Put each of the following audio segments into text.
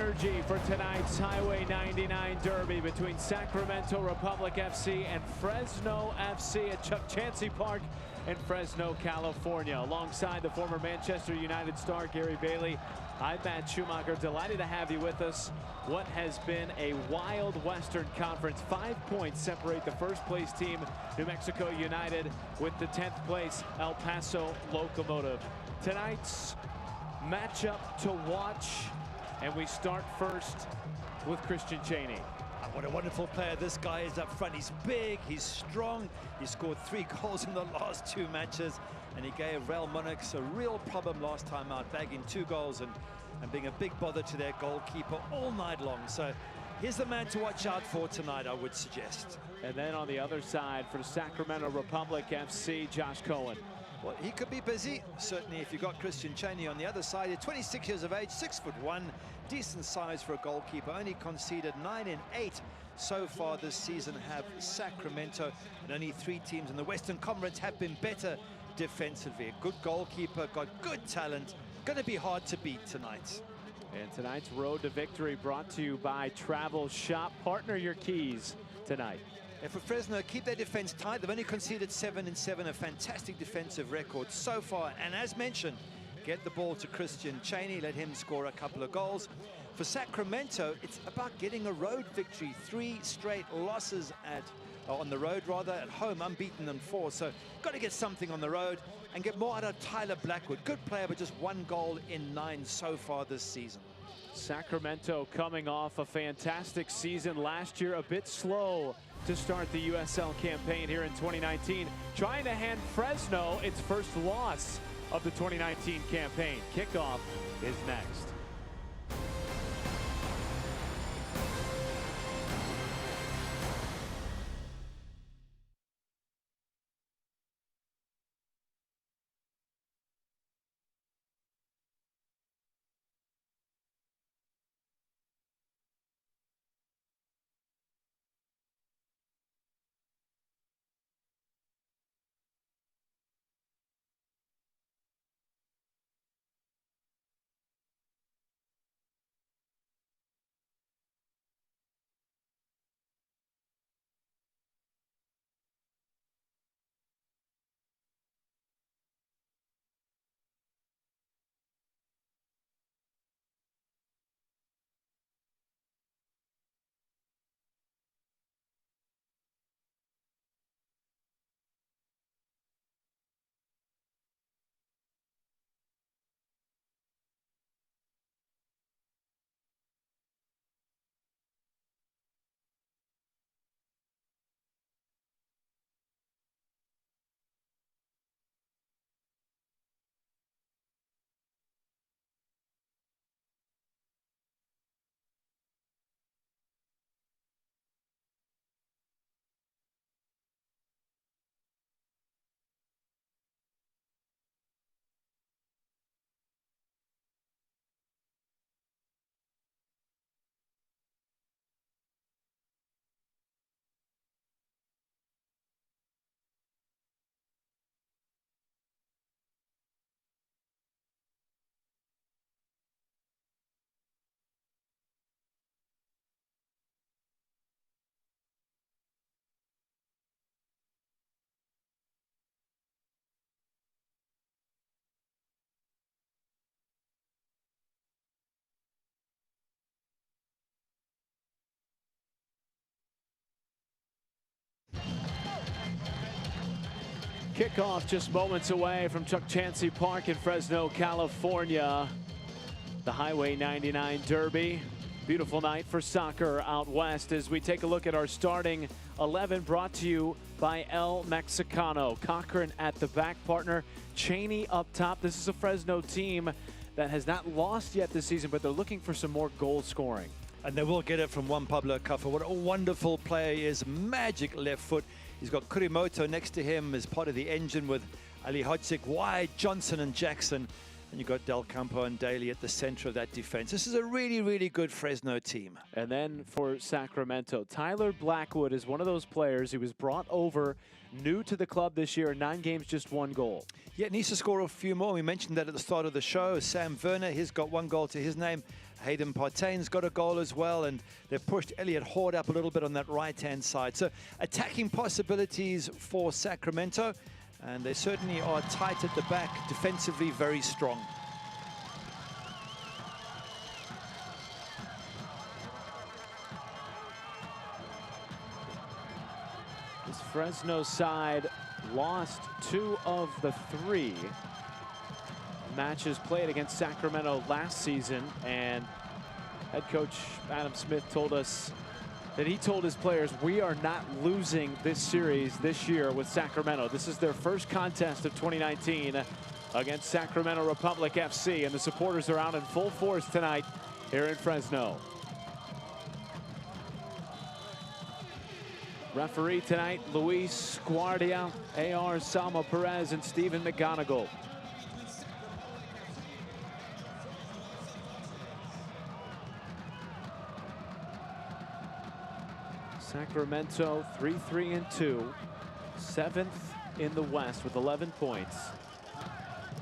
energy for tonight's Highway 99 Derby between Sacramento Republic FC and Fresno FC at Chuck Chansey Park in Fresno, California. Alongside the former Manchester United star Gary Bailey, I'm Matt Schumacher. Delighted to have you with us. What has been a wild Western Conference. 5 points separate the first place team, New Mexico United, with the 10th place El Paso Locomotive. Tonight's matchup to watch, and we start first with Christian Cheney. What a wonderful player this guy is up front. He's big, he's strong. He scored 3 goals in the last 2 matches, and he gave Real Monarchs a real problem last time out, bagging 2 goals and being a big bother to their goalkeeper all night long. So here's the man to watch out for tonight, I would suggest. And then on the other side for Sacramento Republic FC, Josh Cohen. Well, he could be busy, certainly, if you've got Christian Cheney on the other side. He's 26 years of age, 6'1", decent size for a goalkeeper. Only conceded 9 in 8 so far this season have Sacramento, and only 3 teams in the Western Conference have been better defensively. A good goalkeeper, got good talent. Going to be hard to beat tonight. And tonight's road to victory brought to you by Travel Shop. Partner your keys tonight. And for Fresno, keep their defense tight. They've only conceded 7 in 7, a fantastic defensive record so far. And as mentioned, get the ball to Christian Cheney, let him score a couple of goals. For Sacramento, it's about getting a road victory. 3 straight losses on the road, at home, unbeaten in 4. So got to get something on the road and get more out of Tyler Blackwood. Good player, but just 1 goal in 9 so far this season. Sacramento coming off a fantastic season last year, a bit slow to start the USL campaign here in 2019, trying to hand Fresno its first loss of the 2019 campaign. Kickoff is next. Kickoff just moments away from Chuck Chansey Park in Fresno, California. The Highway 99 Derby. Beautiful night for soccer out west as we take a look at our starting 11, brought to you by El Mexicano. Cochran at the back, partner Cheney up top. This is a Fresno team that has not lost yet this season, but they're looking for some more goal scoring. And they will get it from Juan Pablo Cuffer. What a wonderful player he is. Magic left foot. He's got Kurimoto next to him as part of the engine with Ali Hodzik, Wide, Johnson and Jackson. And you've got Del Campo and Daly at the center of that defense. This is a really, really good Fresno team. And then for Sacramento, Tyler Blackwood is one of those players who was brought over new to the club this year, 9 games, just 1 goal. Yeah, needs to score a few more. We mentioned that at the start of the show. Sam Werner, he's got 1 goal to his name. Hayden Partaine's got a goal as well, and they've pushed Elliot Horde up a little bit on that right-hand side. So attacking possibilities for Sacramento, and they certainly are tight at the back, defensively very strong. This Fresno side lost 2 of the 3 matches played against Sacramento last season, and head coach Adam Smith told us that he told his players, we are not losing this series this year with Sacramento. This is their first contest of 2019 against Sacramento Republic FC, and the supporters are out in full force tonight here in Fresno. Referee tonight, Luis Guardia, A.R. Salma Perez, and Stephen McGonigal. Sacramento 3-3-2, 7th in the West with 11 points,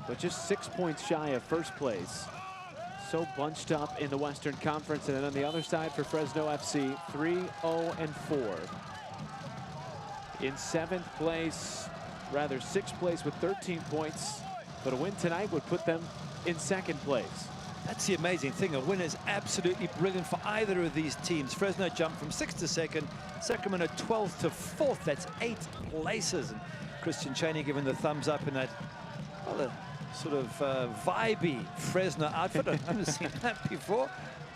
but just 6 points shy of first place. So bunched up in the Western Conference, and then on the other side for Fresno FC, 3-0-4. In 7th place, rather 6th place with 13 points, but a win tonight would put them in 2nd place. That's the amazing thing. A win is absolutely brilliant for either of these teams. Fresno jumped from 6th to 2nd, Sacramento 12th to 4th. That's 8 places. And Christian Cheney giving the thumbs up in that, well, a sort of vibey Fresno outfit. I've never seen that before.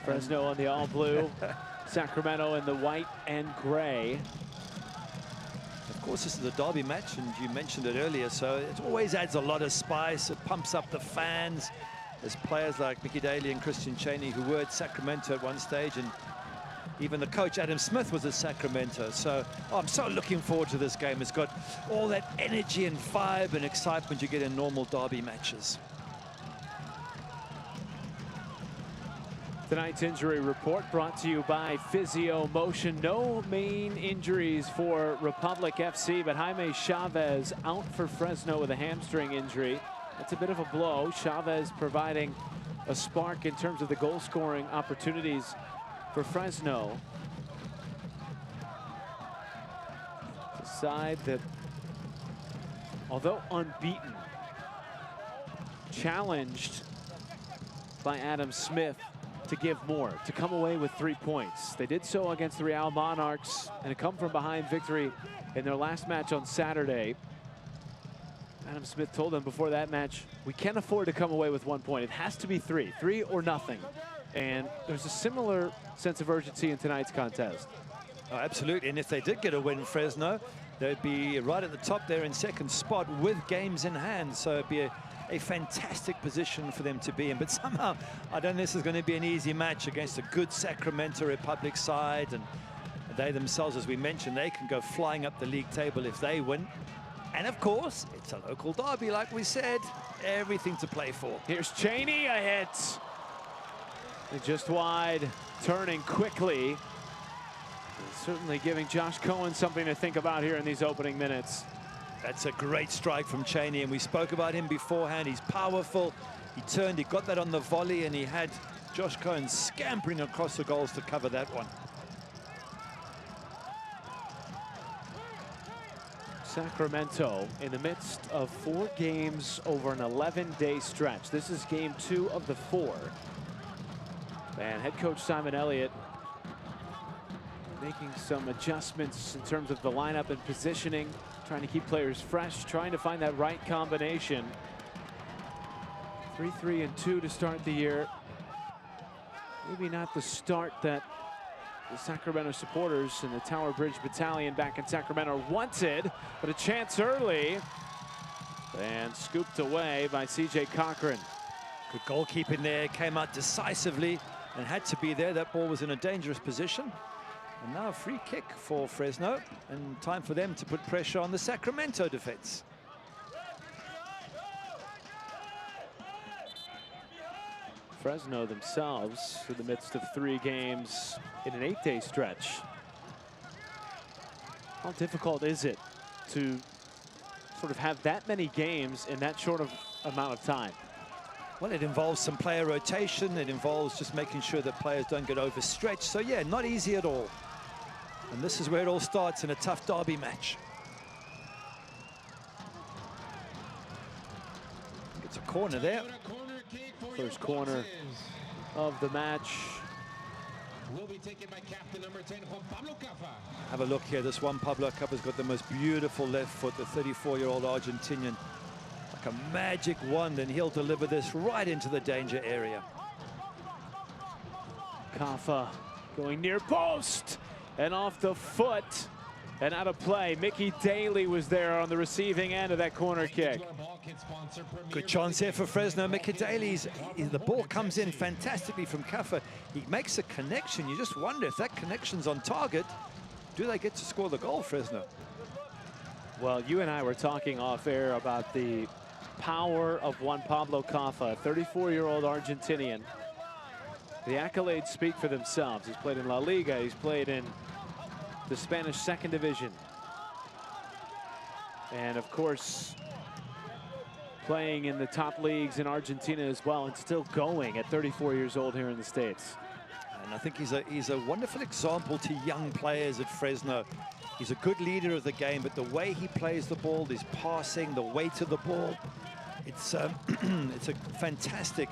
Fresno on the all blue, Sacramento in the white and gray. Of course, this is a derby match, and you mentioned it earlier, so it always adds a lot of spice. It pumps up the fans. There's players like Mickey Daly and Christian Cheney who were at Sacramento at one stage, and even the coach Adam Smith was at Sacramento. So I'm so looking forward to this game. It's got all that energy and vibe and excitement you get in normal derby matches. Tonight's injury report brought to you by Physio Motion. No main injuries for Republic FC, but Jaime Chavez out for Fresno with a hamstring injury. That's a bit of a blow. Chavez providing a spark in terms of the goal scoring opportunities for Fresno. It's a side that, although unbeaten, challenged by Adam Smith to give more, to come away with 3 points. They did so against the Real Monarchs, and a come-from-behind victory in their last match on Saturday. Adam Smith told them before that match, we can't afford to come away with 1 point. It has to be 3 or nothing. And there's a similar sense of urgency in tonight's contest. Oh, absolutely, and if they did get a win, Fresno, they'd be right at the top there in 2nd spot with games in hand. So it'd be a fantastic position for them to be in. But somehow, I don't think this is going to be an easy match against a good Sacramento Republic side. And they themselves, as we mentioned, they can go flying up the league table if they win. And of course, it's a local derby, like we said, everything to play for. Here's Cheney, a hit. Just wide, turning quickly. Certainly giving Josh Cohen something to think about here in these opening minutes. That's a great strike from Cheney, and we spoke about him beforehand. He's powerful. He turned, he got that on the volley, and he had Josh Cohen scampering across the goals to cover that one. Sacramento in the midst of 4 games over an 11-day stretch. This is game 2 of the 4. And head coach Simon Elliott making some adjustments in terms of the lineup and positioning, trying to keep players fresh, trying to find that right combination. 3-3-2 to start the year. Maybe not the start that the Sacramento supporters and the Tower Bridge Battalion back in Sacramento wanted, but a chance early and scooped away by C.J. Cochran. Good goalkeeping there, came out decisively and had to be there. That ball was in a dangerous position. And now a free kick for Fresno, and time for them to put pressure on the Sacramento defense. Fresno themselves in the midst of 3 games in an 8-day stretch. How difficult is it to sort of have that many games in that short of amount of time? Well, it involves some player rotation. It involves just making sure that players don't get overstretched. So, yeah, not easy at all. And this is where it all starts in a tough derby match. It's a corner there. First corner of the match. Will be taken by captain number 10, Juan Pablo Cafa. Have a look here. This Juan Pablo Cafa's got the most beautiful left foot, the 34-year-old Argentinian. Like a magic wand, and he'll deliver this right into the danger area. Cafa going near post and off the foot and out of play. Mickey Daly was there on the receiving end of that corner kick. Good chance here for Fresno. Mickey Daly's, the ball comes in fantastically from Cafa. He makes a connection. You just wonder if that connection's on target. Do they get to score the goal, Fresno? Well, you and I were talking off air about the power of Juan Pablo Cafa, 34-year-old Argentinian. The accolades speak for themselves. He's played in La Liga. He's played in the Spanish second division. And of course, playing in the top leagues in Argentina as well, and still going at 34 years old here in the States. And I think he's a wonderful example to young players at Fresno. He's a good leader of the game, but the way he plays the ball, his passing, the weight of the ball, it's it's a fantastic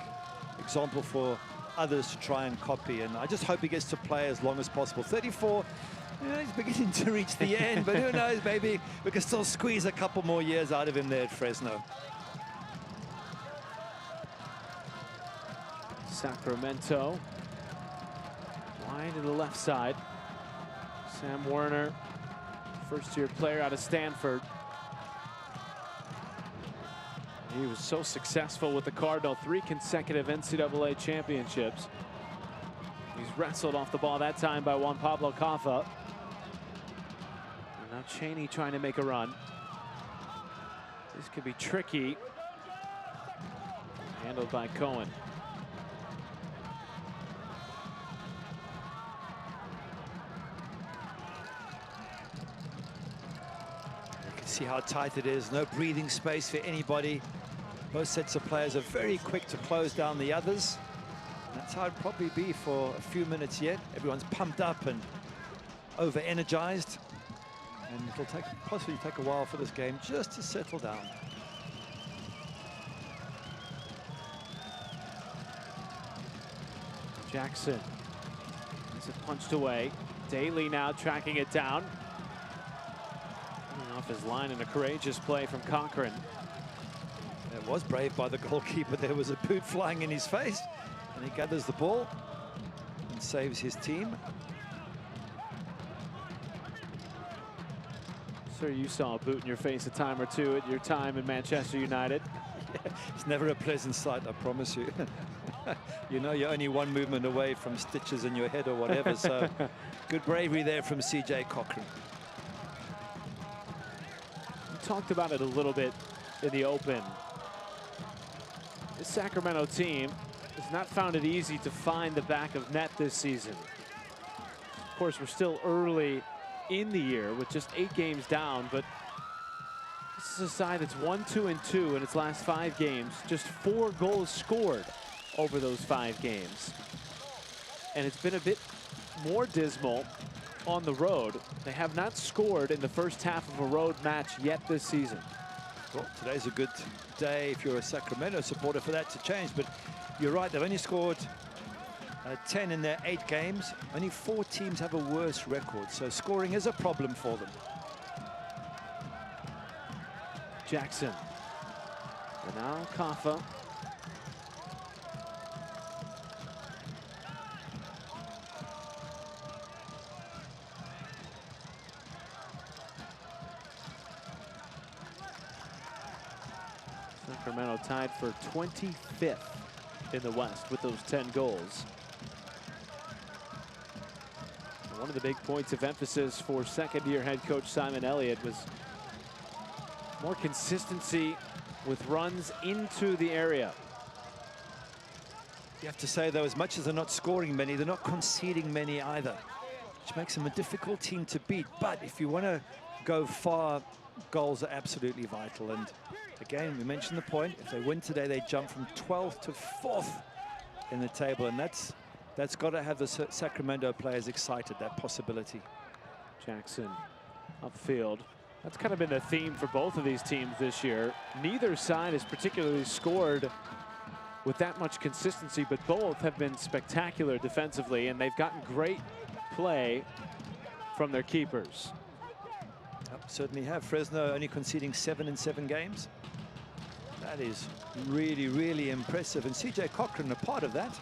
example for others to try and copy. And I just hope he gets to play as long as possible. 34, he's beginning to reach the end, but who knows, maybe we can still squeeze a couple more years out of him there at Fresno. Sacramento wide to the left side. Sam Werner, first-year player out of Stanford. He was so successful with the Cardinal, 3 consecutive NCAA championships. He's wrestled off the ball that time by Juan Pablo Cafa. And now Cheney trying to make a run. This could be tricky. Handled by Cohen. See how tight it is. No breathing space for anybody. Both sets of players are very quick to close down the others. And that's how it'd probably be for a few minutes yet. Everyone's pumped up and over-energized. And it'll possibly take a while for this game just to settle down. Jackson is it punched away. Daly now tracking it down. Off his line in a courageous play from Cochran. It was brave by the goalkeeper. There was a boot flying in his face, and he gathers the ball and saves his team. Sir, you saw a boot in your face a time or two at your time in Manchester United. Yeah, it's never a pleasant sight, I promise you. You know, you're only one movement away from stitches in your head or whatever, so good bravery there from CJ Cochran. Talked about it a little bit in the open. This Sacramento team has not found it easy to find the back of net this season. Of course, we're still early in the year with just 8 games down, but this is a side that's 1-2-2 in its last 5 games. Just 4 goals scored over those 5 games. And it's been a bit more dismal on the road. They have not scored in the first half of a road match yet this season. Well, today's a good day if you're a Sacramento supporter for that to change, but you're right, they've only scored 10 in their 8 games. Only 4 teams have a worse record, so scoring is a problem for them. Jackson. And now Cafa. Sacramento tied for 25th in the West with those 10 goals. One of the big points of emphasis for second-year head coach Simon Elliott was more consistency with runs into the area. You have to say, though, as much as they're not scoring many, they're not conceding many either, which makes them a difficult team to beat. But if you want to go far goals are absolutely vital. And again, we mentioned the point, if they win today, they jump from 12th to 4th in the table. And that's got to have the Sacramento players excited, that possibility. Jackson upfield. That's kind of been the theme for both of these teams this year. Neither side has particularly scored with that much consistency, but both have been spectacular defensively, and they've gotten great play from their keepers. Certainly have. Fresno only conceding 7 in 7 games. That is really, really impressive. And CJ Cochran, a part of that.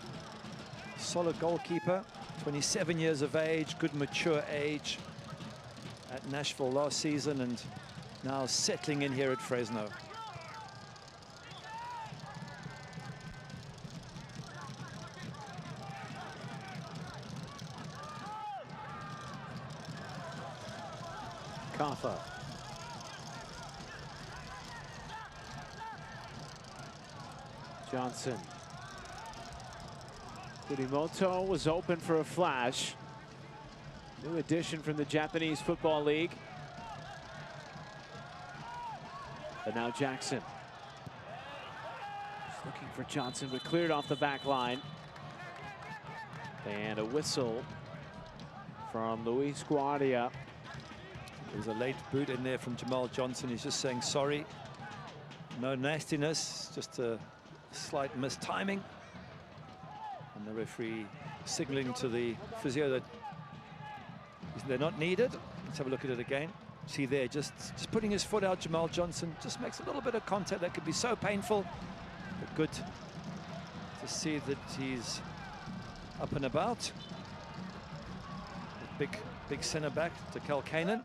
Solid goalkeeper, 27 years of age, good mature age at Nashville last season, and now settling in here at Fresno. Kaffa. Johnson. Kurimoto was open for a flash. New addition from the Japanese Football League. But now Jackson. Just looking for Johnson, but cleared off the back line. And a whistle from Luis Guardia. There's a late boot in there from Jamal Johnson. He's just saying sorry. No nastiness, just a slight mistiming. And the referee signaling to the physio that they're not needed. Let's have a look at it again. See there, just putting his foot out, Jamal Johnson just makes a little bit of contact that could be so painful. But good to see that he's up and about. Big centre back to Cal Kanan.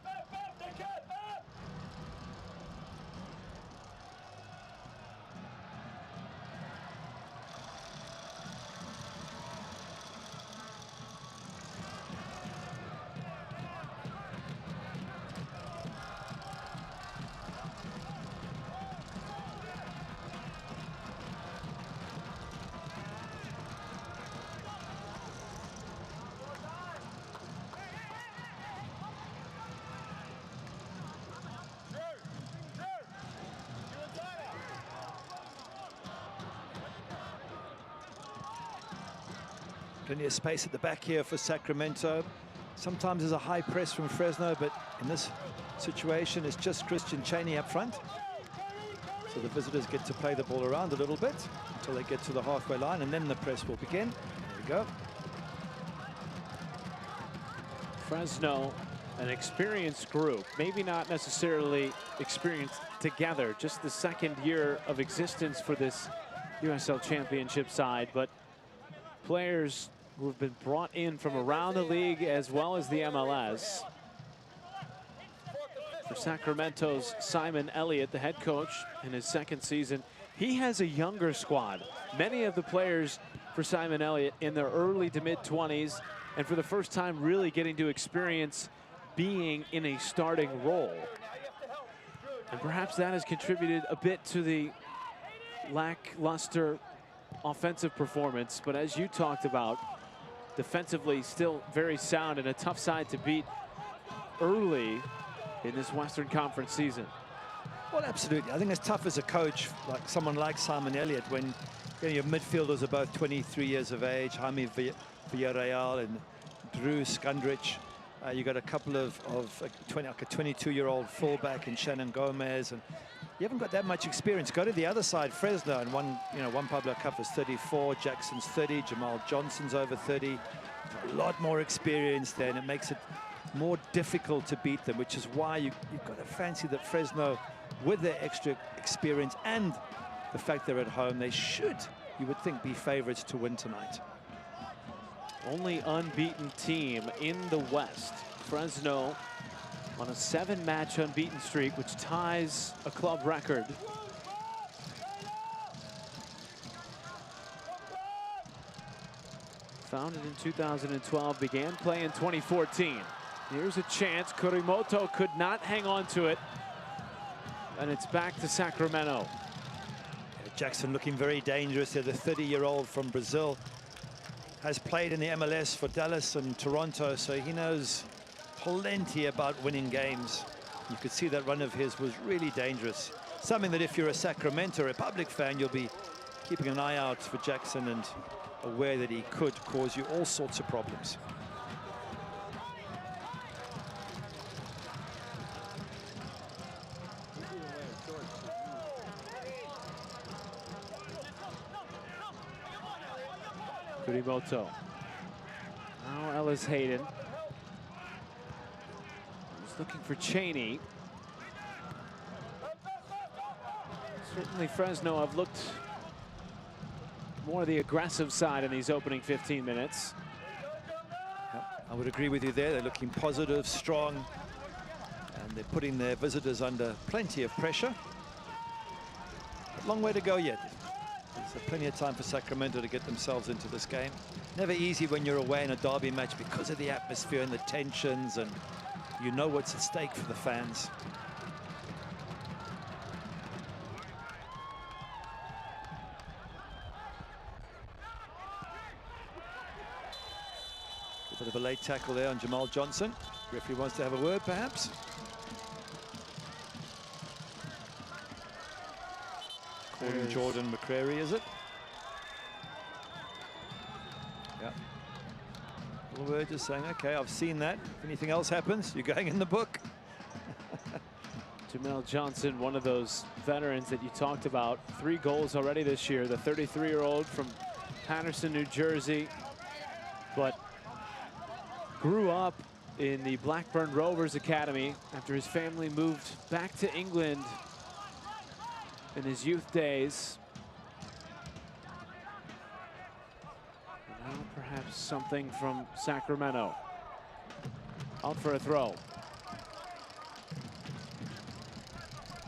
Plenty of space at the back here for Sacramento. Sometimes there's a high press from Fresno, but in this situation, it's just Christian Cheney up front. So the visitors get to play the ball around a little bit until they get to the halfway line, and then the press will begin. There we go. Fresno, an experienced group, maybe not necessarily experienced together, just the second year of existence for this USL Championship side, but players who have been brought in from around the league as well as the MLS. For Sacramento's Simon Elliott, the head coach in his second season, he has a younger squad. Many of the players for Simon Elliott in their early to mid-20s, and for the first time really getting to experience being in a starting role. And perhaps that has contributed a bit to the lackluster offensive performance, but as you talked about, defensively still very sound and a tough side to beat early in this Western Conference season. Well, absolutely. I think it's tough as a coach, like someone like Simon Elliott, when your midfielders are both 23 years of age, Jaime Villarreal and Drew Skundrich. You got a couple of like a 22-year-old fullback in Shannon Gomez, and you haven't got that much experience. Go to the other side, Fresno, and one Pablo Cup is 34, Jackson's 30, Jamal Johnson's over 30. A lot more experience there, and it makes it more difficult to beat them, which is why you've got to fancy that Fresno, with their extra experience and the fact they're at home, they should, you would think, be favorites to win tonight. Only unbeaten team in the West. Fresno on a 7-match unbeaten streak, which ties a club record. Founded in 2012, began play in 2014. Here's a chance. Kurimoto could not hang on to it. And it's back to Sacramento. Jackson looking very dangerous there. The 30-year-old from Brazil has played in the MLS for Dallas and Toronto, so he knows plenty about winning games. You could see that run of his was really dangerous. Something that if you're a Sacramento Republic fan, you'll be keeping an eye out for Jackson and aware that he could cause you all sorts of problems. Kurimoto. Now Ellis Hayden. He's looking for Cheney. Certainly Fresno have looked more the aggressive side in these opening 15 minutes. I would agree with you there. They're looking positive, strong, and they're putting their visitors under plenty of pressure. But long way to go yet. There's plenty of time for Sacramento to get themselves into this game. Never easy when you're away in a derby match because of the atmosphere and the tensions, and you know what's at stake for the fans. A bit of a late tackle there on Jamal Johnson. Referee wants to have a word, perhaps. Calling Jordan McCrary, is it? Yeah. A little word just saying, okay, I've seen that. If anything else happens, you're going in the book. Jamal Johnson, one of those veterans that you talked about. 3 goals already this year. The 33-year-old from Patterson, New Jersey, but grew up in the Blackburn Rovers Academy after his family moved back to England in his youth days. And now perhaps something from Sacramento. Out for a throw.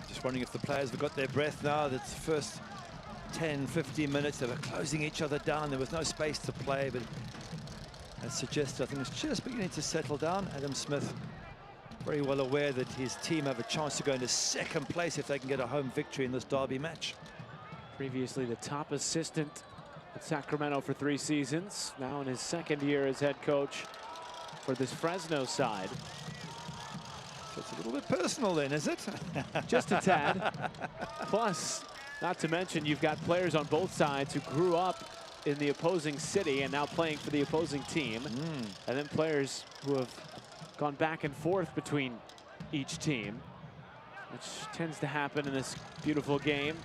Just wondering if the players have got their breath now. That's the first 10, 15 minutes. They were closing each other down. There was no space to play, but that suggests, I think it's just beginning to settle down. Adam Smith, very well aware that his team have a chance to go into second place if they can get a home victory in this derby match. Previously the top assistant at Sacramento for 3 seasons. Now in his 2nd year as head coach for this Fresno side. So it's a little bit personal then, is it? Just a tad. Plus, not to mention, you've got players on both sides who grew up in the opposing city and now playing for the opposing team. And then players who have gone back and forth between each team, which tends to happen in this beautiful game.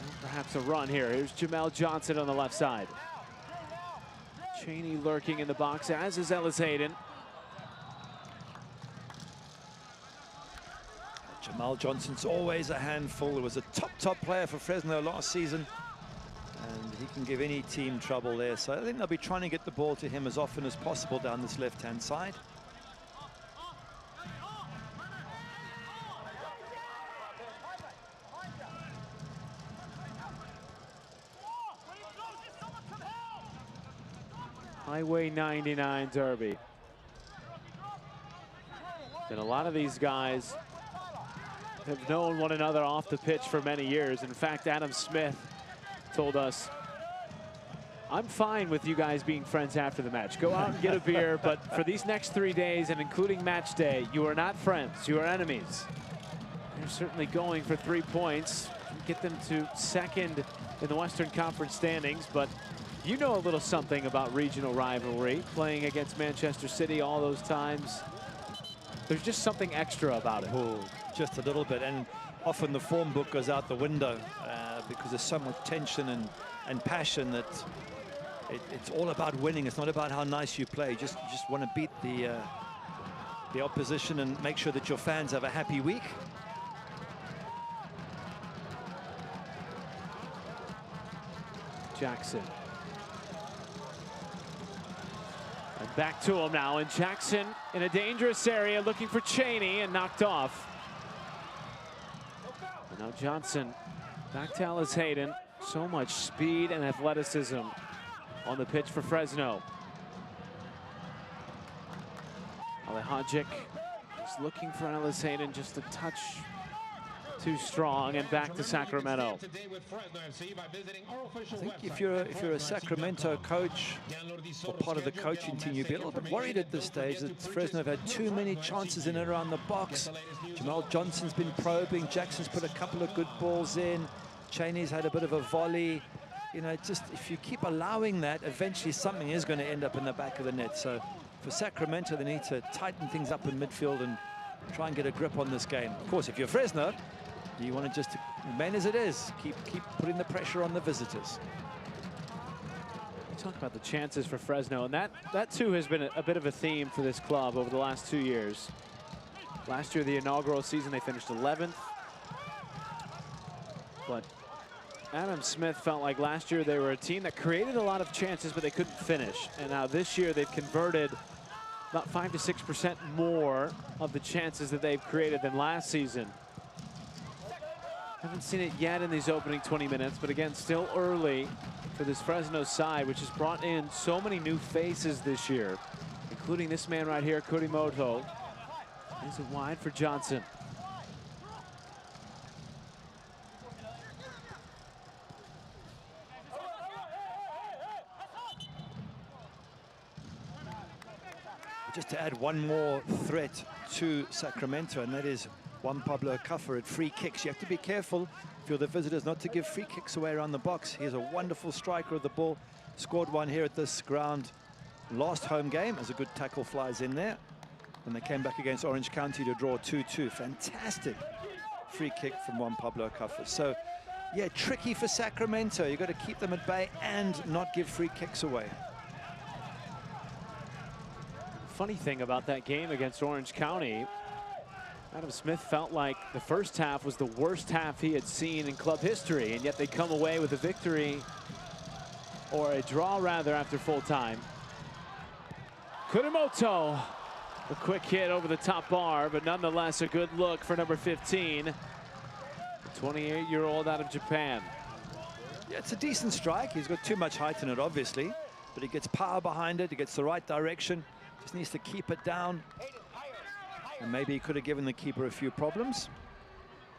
And perhaps a run here. Here's Jamal Johnson on the left side. Cheney lurking in the box, as is Ellis Hayden. Jamal Johnson's always a handful. He was a top player for Fresno last season, and he can give any team trouble there. So I think they'll be trying to get the ball to him as often as possible down this left-hand side. Highway 99 Derby. And a lot of these guys have known one another off the pitch for many years. In fact, Adam Smith told us, I'm fine with you guys being friends after the match. Go out and get a beer, but for these next 3 days, and including match day, you are not friends, you are enemies. They're certainly going for 3 points, get them to 2nd in the Western Conference standings, but you know a little something about regional rivalry, playing against Manchester City all those times. There's just something extra about it. Oh, just a little bit, and often the form book goes out the window because there's so much tension and passion that it's all about winning. It's not about how nice you play. You just want to beat the opposition and make sure that your fans have a happy week. Jackson. And back to him now, and Jackson in a dangerous area looking for Cheney and knocked off. And now Johnson back to Ellis Hayden. So much speed and athleticism on the pitch for Fresno. Alehodzic is looking for Ellis Hayden, just a touch too strong, and back to Sacramento. I think if you're a Sacramento coach or part of the coaching team, you'd be a little bit worried at this stage that Fresno have had too many chances in and around the box. Jamal Johnson's been probing. Jackson's put a couple of good balls in. Cheney's had a bit of a volley. You know, just if you keep allowing that, eventually something is going to end up in the back of the net. So for Sacramento, they need to tighten things up in midfield and try and get a grip on this game. Of course, if you're Fresno, you want to just remain as it is. Keep putting the pressure on the visitors. Talk about the chances for Fresno, and that too has been a bit of a theme for this club over the last 2 years. Last year, the inaugural season, they finished 11th. But Adam Smith felt like last year they were a team that created a lot of chances, but they couldn't finish. And now this year, they've converted about 5 to 6% more of the chances that they've created than last season. Haven't seen it yet in these opening 20 minutes, but again, still early for this Fresno side, which has brought in so many new faces this year, including this man right here, Kurimoto. Is it wide for Johnson? Just to add one more threat to Sacramento, and that is Juan Pablo Cuffer at free kicks. You have to be careful if you're the visitors not to give free kicks away around the box. He's a wonderful striker of the ball. Scored one here at this ground last home game as a good tackle flies in there. And they came back against Orange County to draw 2-2. Fantastic free kick from Juan Pablo Cuffer. So, yeah, tricky for Sacramento. You've got to keep them at bay and not give free kicks away. Funny thing about that game against Orange County, Adam Smith felt like the first half was the worst half he had seen in club history, and yet they come away with a victory, or a draw rather, after full time. Kurimoto, a quick hit over the top bar, but nonetheless a good look for number 15, the 28-year-old out of Japan. Yeah, it's a decent strike. He's got too much height in it, obviously, but he gets power behind it. He gets the right direction. Just needs to keep it down. And maybe he could have given the keeper a few problems.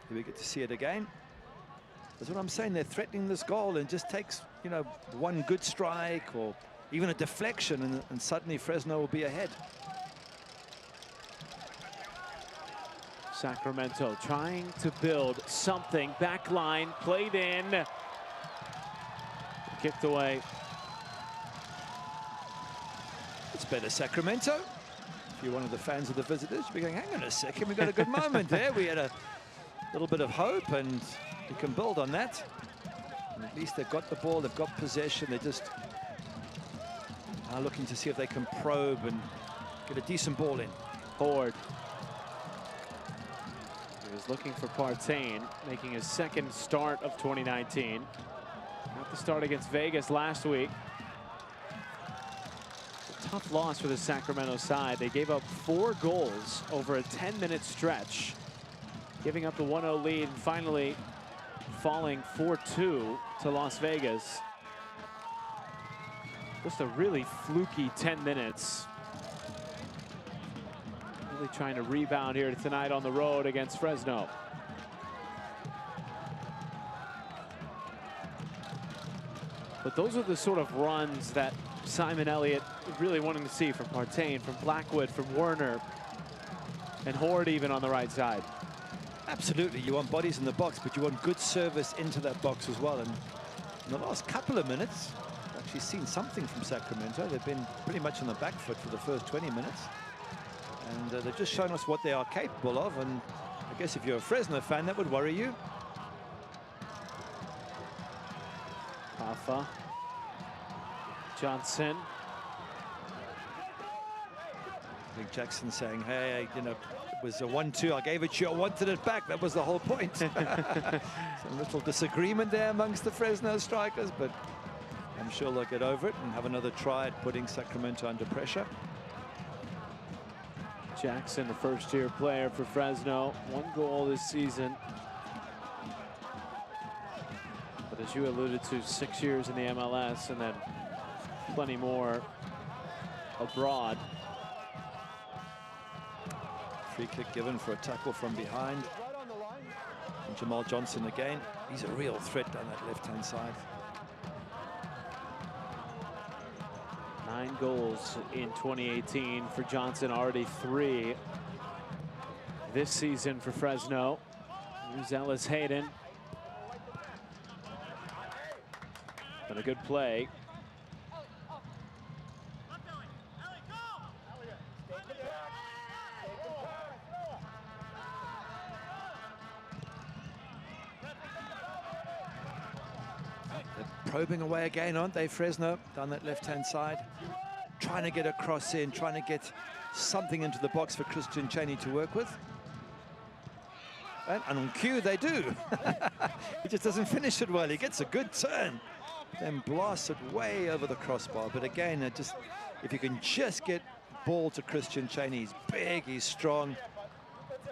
Here we get to see it again. That's what I'm saying. They're threatening this goal, and it just takes, you know, one good strike or even a deflection, and suddenly Fresno will be ahead. Sacramento trying to build something. Back line played in. Kicked away. It's better Sacramento. If you're one of the fans of the visitors, you'll be going, hang on a second, we got a good moment there. We had a little bit of hope, and we can build on that. And at least they've got the ball, they've got possession. They just are looking to see if they can probe and get a decent ball in. Ford. He was looking for Partain, making his second start of 2019. Got the start against Vegas last week. Tough loss for the Sacramento side. They gave up 4 goals over a 10-minute stretch, giving up the 1-0 lead and finally falling 4-2 to Las Vegas. Just a really fluky 10 minutes. Really trying to rebound here tonight on the road against Fresno. But those are the sort of runs that Simon Elliott really wanting to see from Partain, from Blackwood, from Werner, and Horde even on the right side. Absolutely, you want bodies in the box, but you want good service into that box as well. And in the last couple of minutes, I've actually seen something from Sacramento. They've been pretty much on the back foot for the first 20 minutes. And they've just shown us what they are capable of. And I guess if you're a Fresno fan, that would worry you. Rafa. Johnson. I think Jackson saying, hey, you know, it was a 1-2. I gave it to you. I wanted it back. That was the whole point. Some little disagreement there amongst the Fresno strikers, but I'm sure they'll get over it and have another try at putting Sacramento under pressure. Jackson, the first-year player for Fresno. 1 goal this season. But as you alluded to, 6 years in the MLS and then plenty more abroad. Free kick given for a tackle from behind. And Jamal Johnson again, he's a real threat down that left-hand side. 9 goals in 2018 for Johnson, already 3 this season for Fresno. Here's Ellis Hayden. Been a good play. Probing away again, aren't they, Fresno, down that left-hand side? Trying to get a cross in, trying to get something into the box for Christian Cheney to work with. And on cue, they do. He just doesn't finish it well. He gets a good turn, then blasts it way over the crossbar. But again, if you can just get ball to Christian Cheney, he's big, he's strong.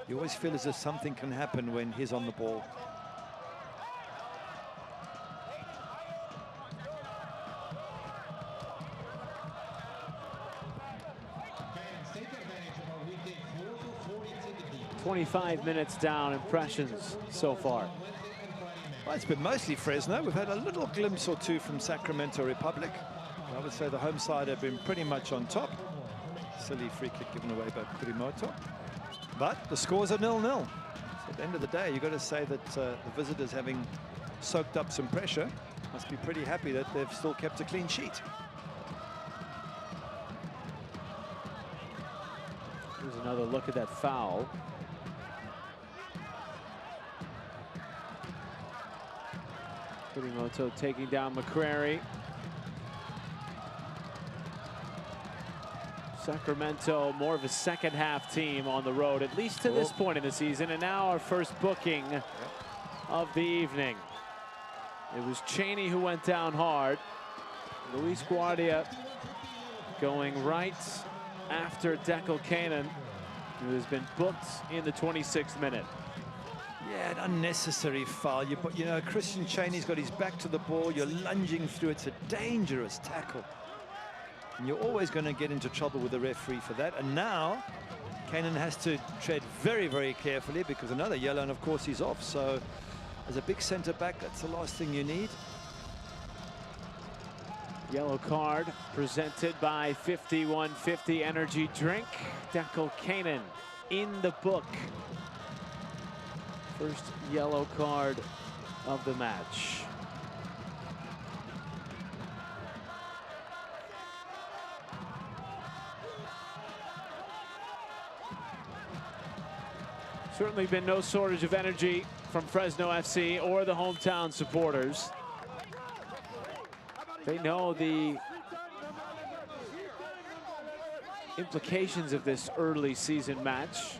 You always feel as if something can happen when he's on the ball. Take advantage of our weekday 40 ticket. 25 minutes down. Impressions so far? Well, it's been mostly Fresno. We've had a little glimpse or two from Sacramento Republic. I would say the home side have been pretty much on top. Silly free kick given away by Kurimoto. But the scores are 0-0. So at the end of the day, you've got to say that the visitors, having soaked up some pressure, must be pretty happy that they've still kept a clean sheet. Here's another look at that foul. Kurimoto taking down McCrary. Sacramento, more of a second half team on the road, at least to this point in the season. And now our first booking of the evening. It was Cheney who went down hard. Luis Guardia going right after Declan Cannon, who has been booked in the 26th minute. Yeah, an unnecessary foul. You know, Christian Cheney's got his back to the ball. You're lunging through. It's a dangerous tackle. And you're always going to get into trouble with the referee for that. And now, Cannon has to tread very, very carefully because another yellow, and of course he's off. So, as a big centre-back, that's the last thing you need. Yellow card presented by 5150 Energy Drink. Declan Cannon in the book. First yellow card of the match. Certainly been no shortage of energy from Fresno FC or the hometown supporters. They know the implications of this early season match.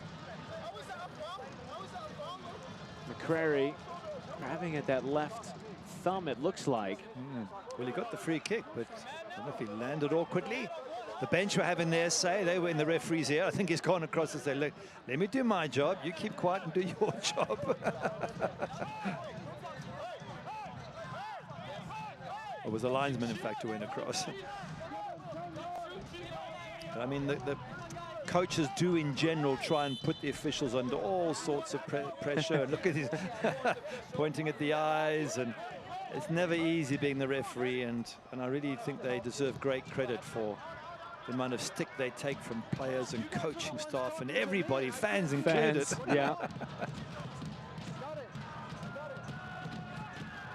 McCrary grabbing at that left thumb, it looks like. Well, he got the free kick, but I don't know if he landed awkwardly. The bench were having their say. They were in the referee's ear. I think he's gone across and said, look, let me do my job. You keep quiet and do your job. It was a linesman, in fact, who went across. I mean, the coaches do, in general, try and put the officials under all sorts of pressure. Look at his pointing at the eyes, and it's never easy being the referee. And I really think they deserve great credit for the amount of stick they take from players and coaching staff and everybody, fans included. Yeah.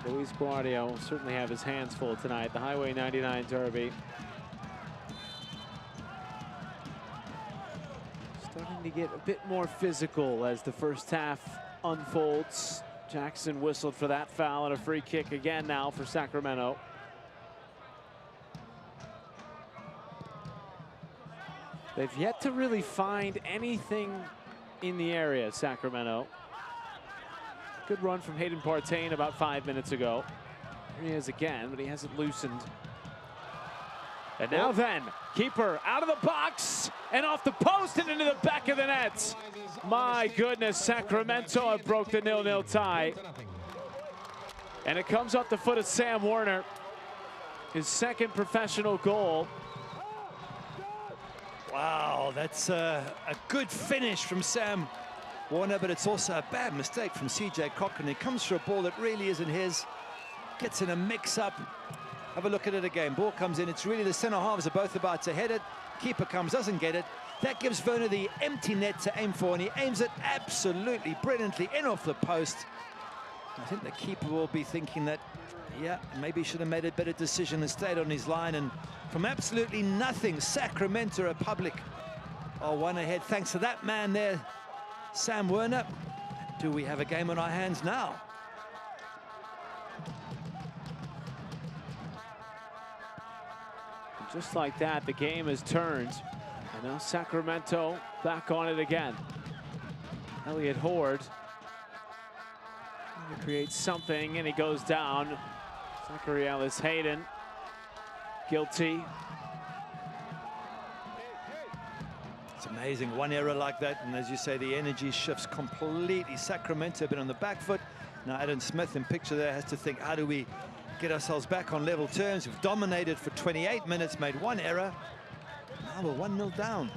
Luis Guardia will certainly have his hands full tonight. The Highway 99 Derby. Starting to get a bit more physical as the first half unfolds. Jackson whistled for that foul and a free kick again now for Sacramento. They've yet to really find anything in the area, Sacramento. Good run from Hayden Partain about 5 minutes ago. Here he is again, but he hasn't loosened. And now then, keeper out of the box and off the post and into the back of the net. My goodness, Sacramento have broke the 0-0 tie. And it comes off the foot of Sam Werner. His second professional goal. Wow, that's a good finish from Sam. Warner, but it's also a bad mistake from CJ Cochran. He comes for a ball that really isn't his, gets in a mix-up. Have a look at it again. Ball comes in. It's really the centre halves are both about to head it. Keeper comes, doesn't get it. That gives Werner the empty net to aim for, and he aims it absolutely brilliantly in off the post. I think the keeper will be thinking that, yeah, maybe he should have made a better decision and stayed on his line. And from absolutely nothing, Sacramento Republic are one ahead thanks to that man there, Sam Werner. Do we have a game on our hands now? Just like that, the game has turned. And now Sacramento back on it again. Elliott Horde creates something, and he goes down. Zachary Ellis Hayden, guilty. It's amazing, one error like that, and as you say, the energy shifts completely. Sacramento have been on the back foot. Now Adam Smith in picture there has to think, how do we get ourselves back on level terms? We've dominated for 28 minutes, made one error. Now we're 1-0 down.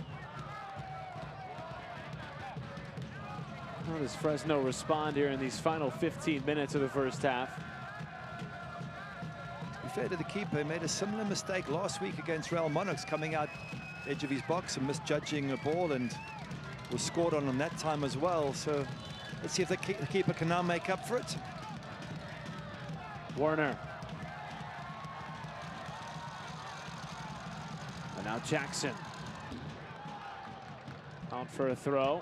How does Fresno respond here in these final 15 minutes of the first half? To be fair to the keeper, he made a similar mistake last week against Real Monarchs, coming out edge of his box and misjudging a ball, and was scored on him that time as well. So let's see if the keeper can now make up for it. Warner. And now Jackson. Out for a throw.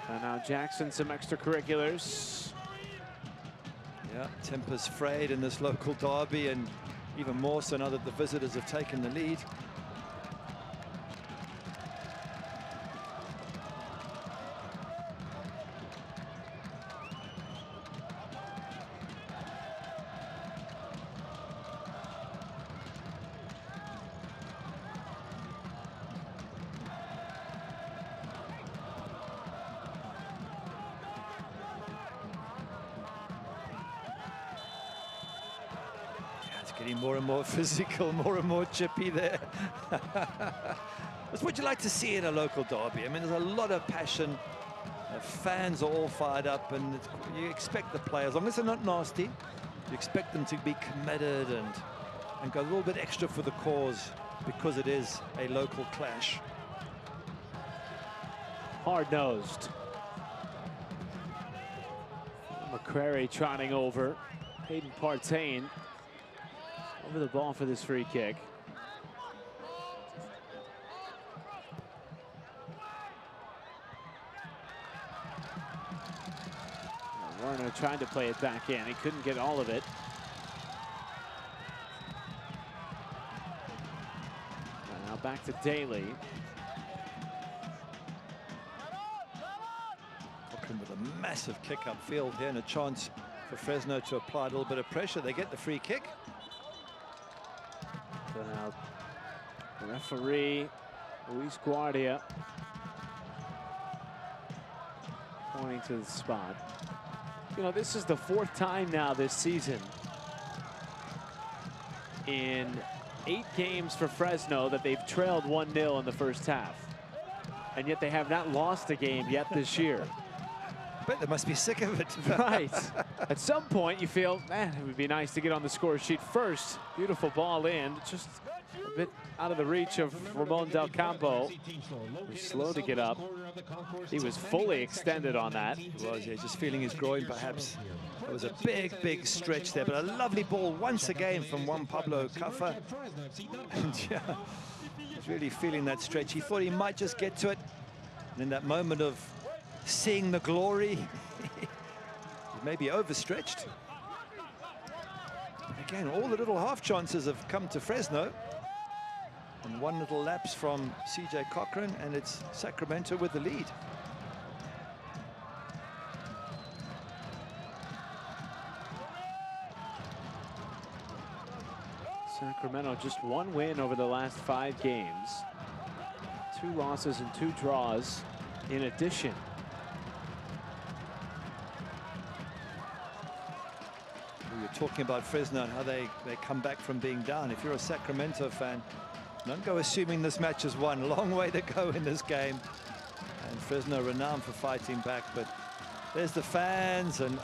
And now Jackson, some extracurriculars. Yeah, tempers frayed in this local derby, and even more so now that the visitors have taken the lead. Getting more and more physical, more and more chippy there. That's what you like to see in a local derby. I mean, there's a lot of passion. Fans are all fired up, and you expect the players, as long as they're not nasty, you expect them to be committed and go a little bit extra for the cause, because it is a local clash. Hard-nosed. McCrary trotting over. Hayden Partain over the ball for this free kick. Warner trying to play it back in. He couldn't get all of it. And now back to Daly. Cochran with a massive kick upfield here, and a chance for Fresno to apply a little bit of pressure. They get the free kick. So now the referee, Luis Guardia, pointing to the spot. You know, this is the 4th time now this season in 8 games for Fresno that they've trailed 1-0 in the first half. And yet they have not lost a game yet this year. I bet they must be sick of it. Right. At some point you feel, man, it would be nice to get on the score sheet first. Beautiful ball in, just a bit out of the reach of Ramon Del Campo. He's slow to get up. He was fully extended on that. He was, yeah, just feeling his groin perhaps. It was a big stretch there, but a lovely ball once again from Juan Pablo Caffa. And yeah, he's really feeling that stretch. He thought he might just get to it. And in that moment of seeing the glory, he may be overstretched. Again, all the little half chances have come to Fresno. And one little lapse from CJ Cochran, and it's Sacramento with the lead. Sacramento just 1 win over the last 5 games. 2 losses and 2 draws in addition. We were talking about Fresno and how they come back from being down. If you're a Sacramento fan, don't go assuming this match is won. Long way to go in this game. And Fresno renowned for fighting back, but There's the fans, and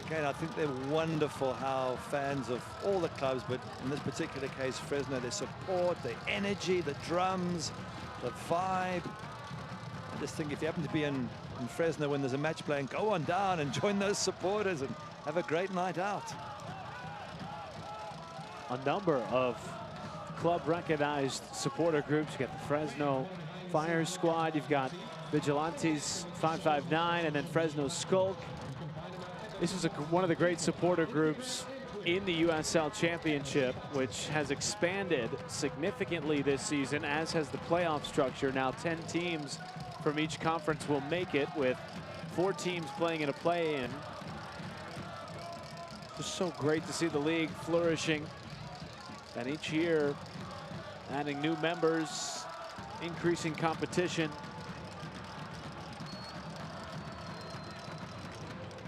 again, I think they're wonderful how fans of all the clubs, but in this particular case, Fresno, their support, the energy, the drums, the vibe. I just think if you happen to be in Fresno when there's a match playing, go on down and join those supporters and have a great night out. A number of club recognized supporter groups. You got the Fresno Fire Squad, you've got Vigilantes 559, and then Fresno Skulk. This is one of the great supporter groups in the USL Championship, which has expanded significantly this season, as has the playoff structure. Now 10 teams from each conference will make it, with 4 teams playing in a play-in. Just so great to see the league flourishing, and each year adding new members, increasing competition.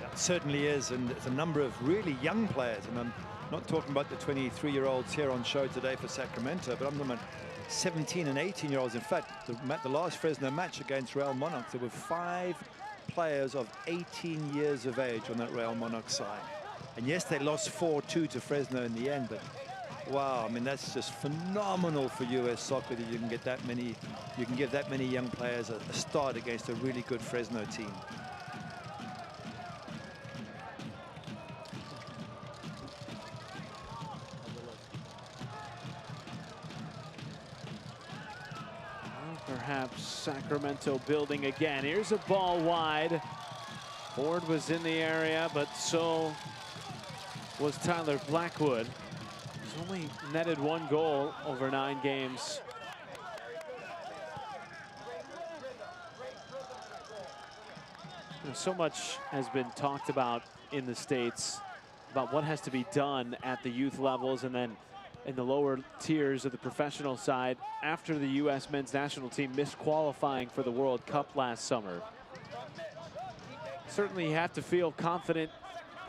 It certainly is, and there's a number of really young players, and I'm not talking about the 23-year-olds here on show today for Sacramento, but I'm talking about 17 and 18-year-olds. In fact, the last Fresno match against Real Monarchs, there were 5 players of 18 years of age on that Real Monarchs side. And yes, they lost 4-2 to Fresno in the end, but wow, I mean, that's just phenomenal for US soccer that you can get that many, you can give that many young players a start against a really good Fresno team. Perhaps Sacramento building again. Here's a ball wide. Ford was in the area, but so was Tyler Blackwood. He's only netted 1 goal over 9 games. You know, so much has been talked about in the States about what has to be done at the youth levels and then in the lower tiers of the professional side after the U.S. men's national team missed qualifying for the World Cup last summer. Certainly you have to feel confident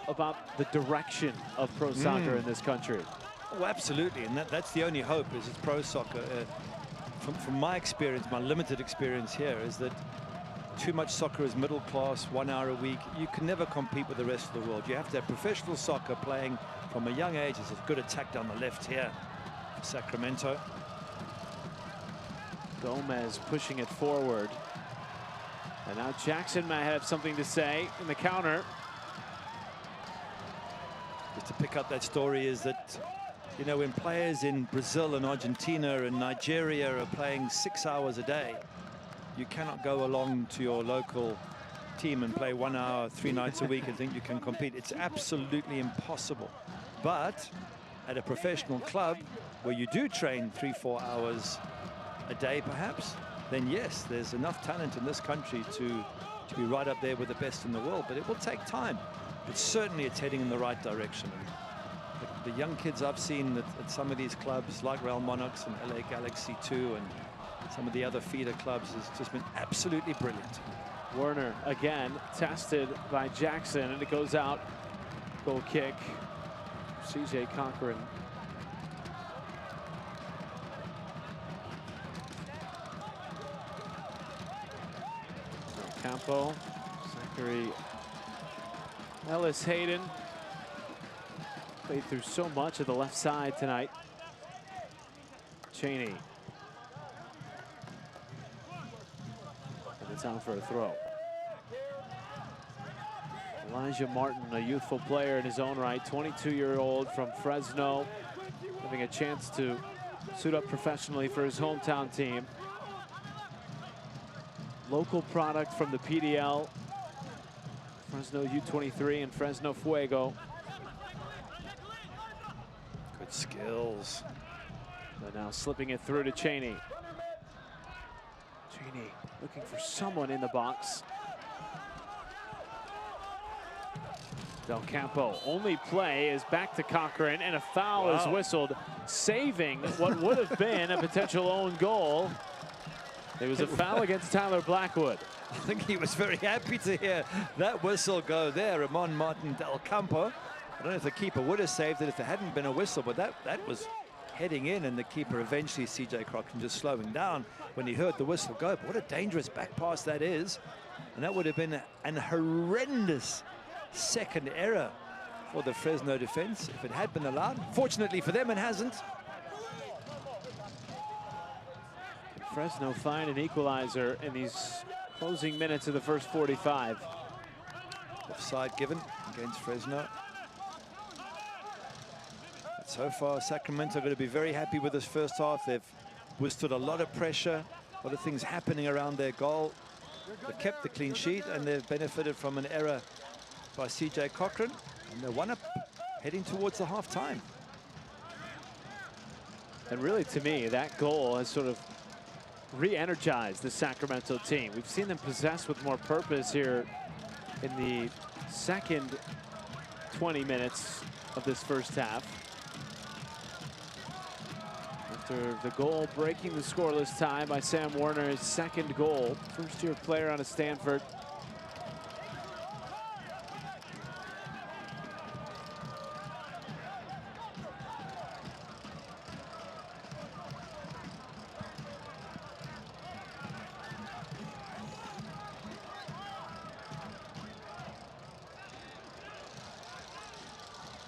about the direction of pro soccer in this country. Oh, absolutely, and that's the only hope, is it's pro soccer. From my experience, my limited experience here, is that too much soccer is middle class, 1 hour a week. You can never compete with the rest of the world. You have to have professional soccer playing from a young age. There's a good attack down the left here for Sacramento. Gomez pushing it forward. And now Jackson might have something to say in the counter. Just to pick up that story is that, you know, when players in Brazil and Argentina and Nigeria are playing 6 hours a day, you cannot go along to your local team and play 1 hour, 3 nights a week and think you can compete. It's absolutely impossible. But at a professional club where you do train 3-4 hours a day perhaps, then yes, there's enough talent in this country to be right up there with the best in the world. But it will take time. But certainly it's heading in the right direction. And the young kids I've seen at some of these clubs like Real Monarchs and LA Galaxy 2 and some of the other feeder clubs has just been absolutely brilliant. Werner again tested by Jackson, and it goes out. Goal kick. CJ Cochran. Campo. Zachary Ellis Hayden played through so much of the left side tonight. Cheney. And it's out for a throw. Elijah Martin, a youthful player in his own right, 22-year-old from Fresno, having a chance to suit up professionally for his hometown team. Local product from the PDL, Fresno U23 and Fresno Fuego. Good skills. But now slipping it through to Cheney. Cheney looking for someone in the box. Del Campo, only play is back to Cochran, and a foul is whistled, saving what would have been a potential own goal. It was a foul against Tyler Blackwood. I think he was very happy to hear that whistle go there. Ramon Martin Del Campo. I don't know if the keeper would have saved it if there hadn't been a whistle, but that was heading in, and the keeper eventually, CJ Cochran, just slowing down when he heard the whistle go. But what a dangerous back pass that is. And that would have been an horrendous second error for the Fresno defense if it had been allowed. Fortunately for them, it hasn't. Fresno find an equalizer in these closing minutes of the first 45. Offside given against Fresno. But so far, Sacramento are going to be very happy with this first half. They've withstood a lot of pressure, a lot of things happening around their goal. They've kept the clean sheet, and they've benefited from an error by CJ Cochran. And they're 1-up heading towards the half-time. And really, to me, that goal has sort of re-energized the Sacramento team. We've seen them possess with more purpose here in the second 20 minutes of this first half. After the goal breaking the scoreless tie by Sam Warner, his second goal, first-year player out of Stanford.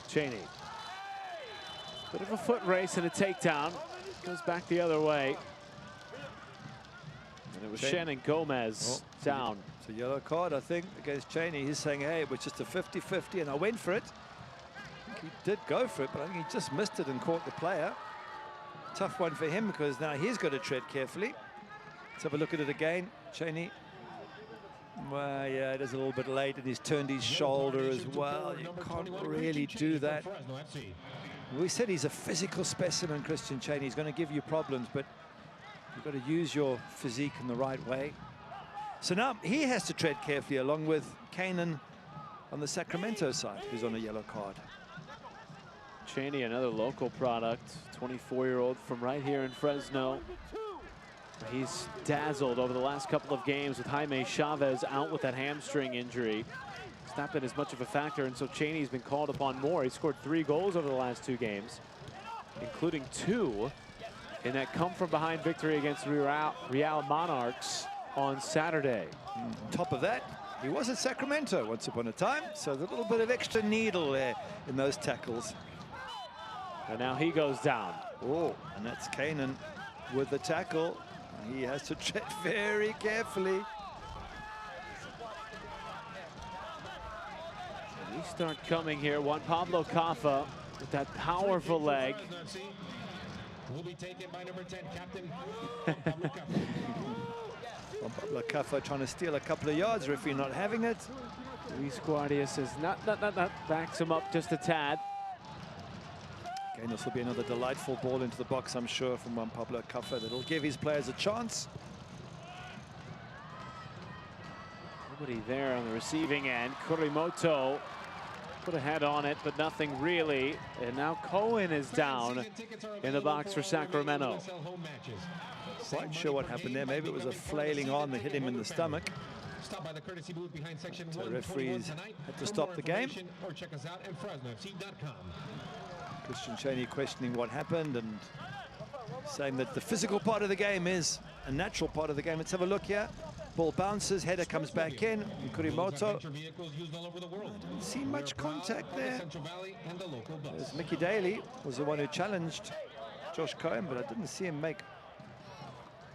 Cheney. Bit of a foot race and a takedown. Goes back the other way. And it was Shannon Gomez down. It's a yellow card, I think, against Cheney. He's saying, hey, it was just a 50-50, and I went for it. He did go for it, but I think he just missed it and caught the player. Tough one for him, because now he's got to tread carefully. Let's have a look at it again. Cheney. Well, yeah, it is a little bit late, and he's turned his shoulder as well. You can't really do that. We said he's a physical specimen, Christian Cheney. He's going to give you problems, but you've got to use your physique in the right way. So now he has to tread carefully, along with Kanan on the Sacramento side, who's on a yellow card. Cheney, another local product, 24-year-old from right here in Fresno. He's dazzled over the last couple of games with Jaime Chavez out with that hamstring injury. It's not been as much of a factor, and so Cheney's been called upon more. He scored 3 goals over the last 2 games, including 2 in that come-from-behind victory against Real Monarchs on Saturday. On top of that, he was at Sacramento once upon a time, so there's a little bit of extra needle there in those tackles. And now he goes down. Oh, and that's Kanan with the tackle. He has to tread very carefully. We start coming here. Juan Pablo Caffa with that powerful leg. Will be taken by number 10, Captain Juan Pablo Caffa trying to steal a couple of yards, referee not having it. Luis Guardia says not, backs him up just a tad. Again, this will be another delightful ball into the box, I'm sure, from Juan Pablo Caffa that'll give his players a chance. Nobody there on the receiving end. Kurimoto put a head on it, but nothing really. And now Cohen is down in the box for Sacramento. Quite sure what happened there. Maybe it was a flailing arm that hit him in the stomach. The referees had to stop the game. Christian Cheney questioning what happened and saying that the physical part of the game is a natural part of the game. Let's have a look here. Ball bounces, header comes back in, and Kurimoto. I didn't see much contact there. There's Mickey Daly was the one who challenged Josh Cohen, but I didn't see him make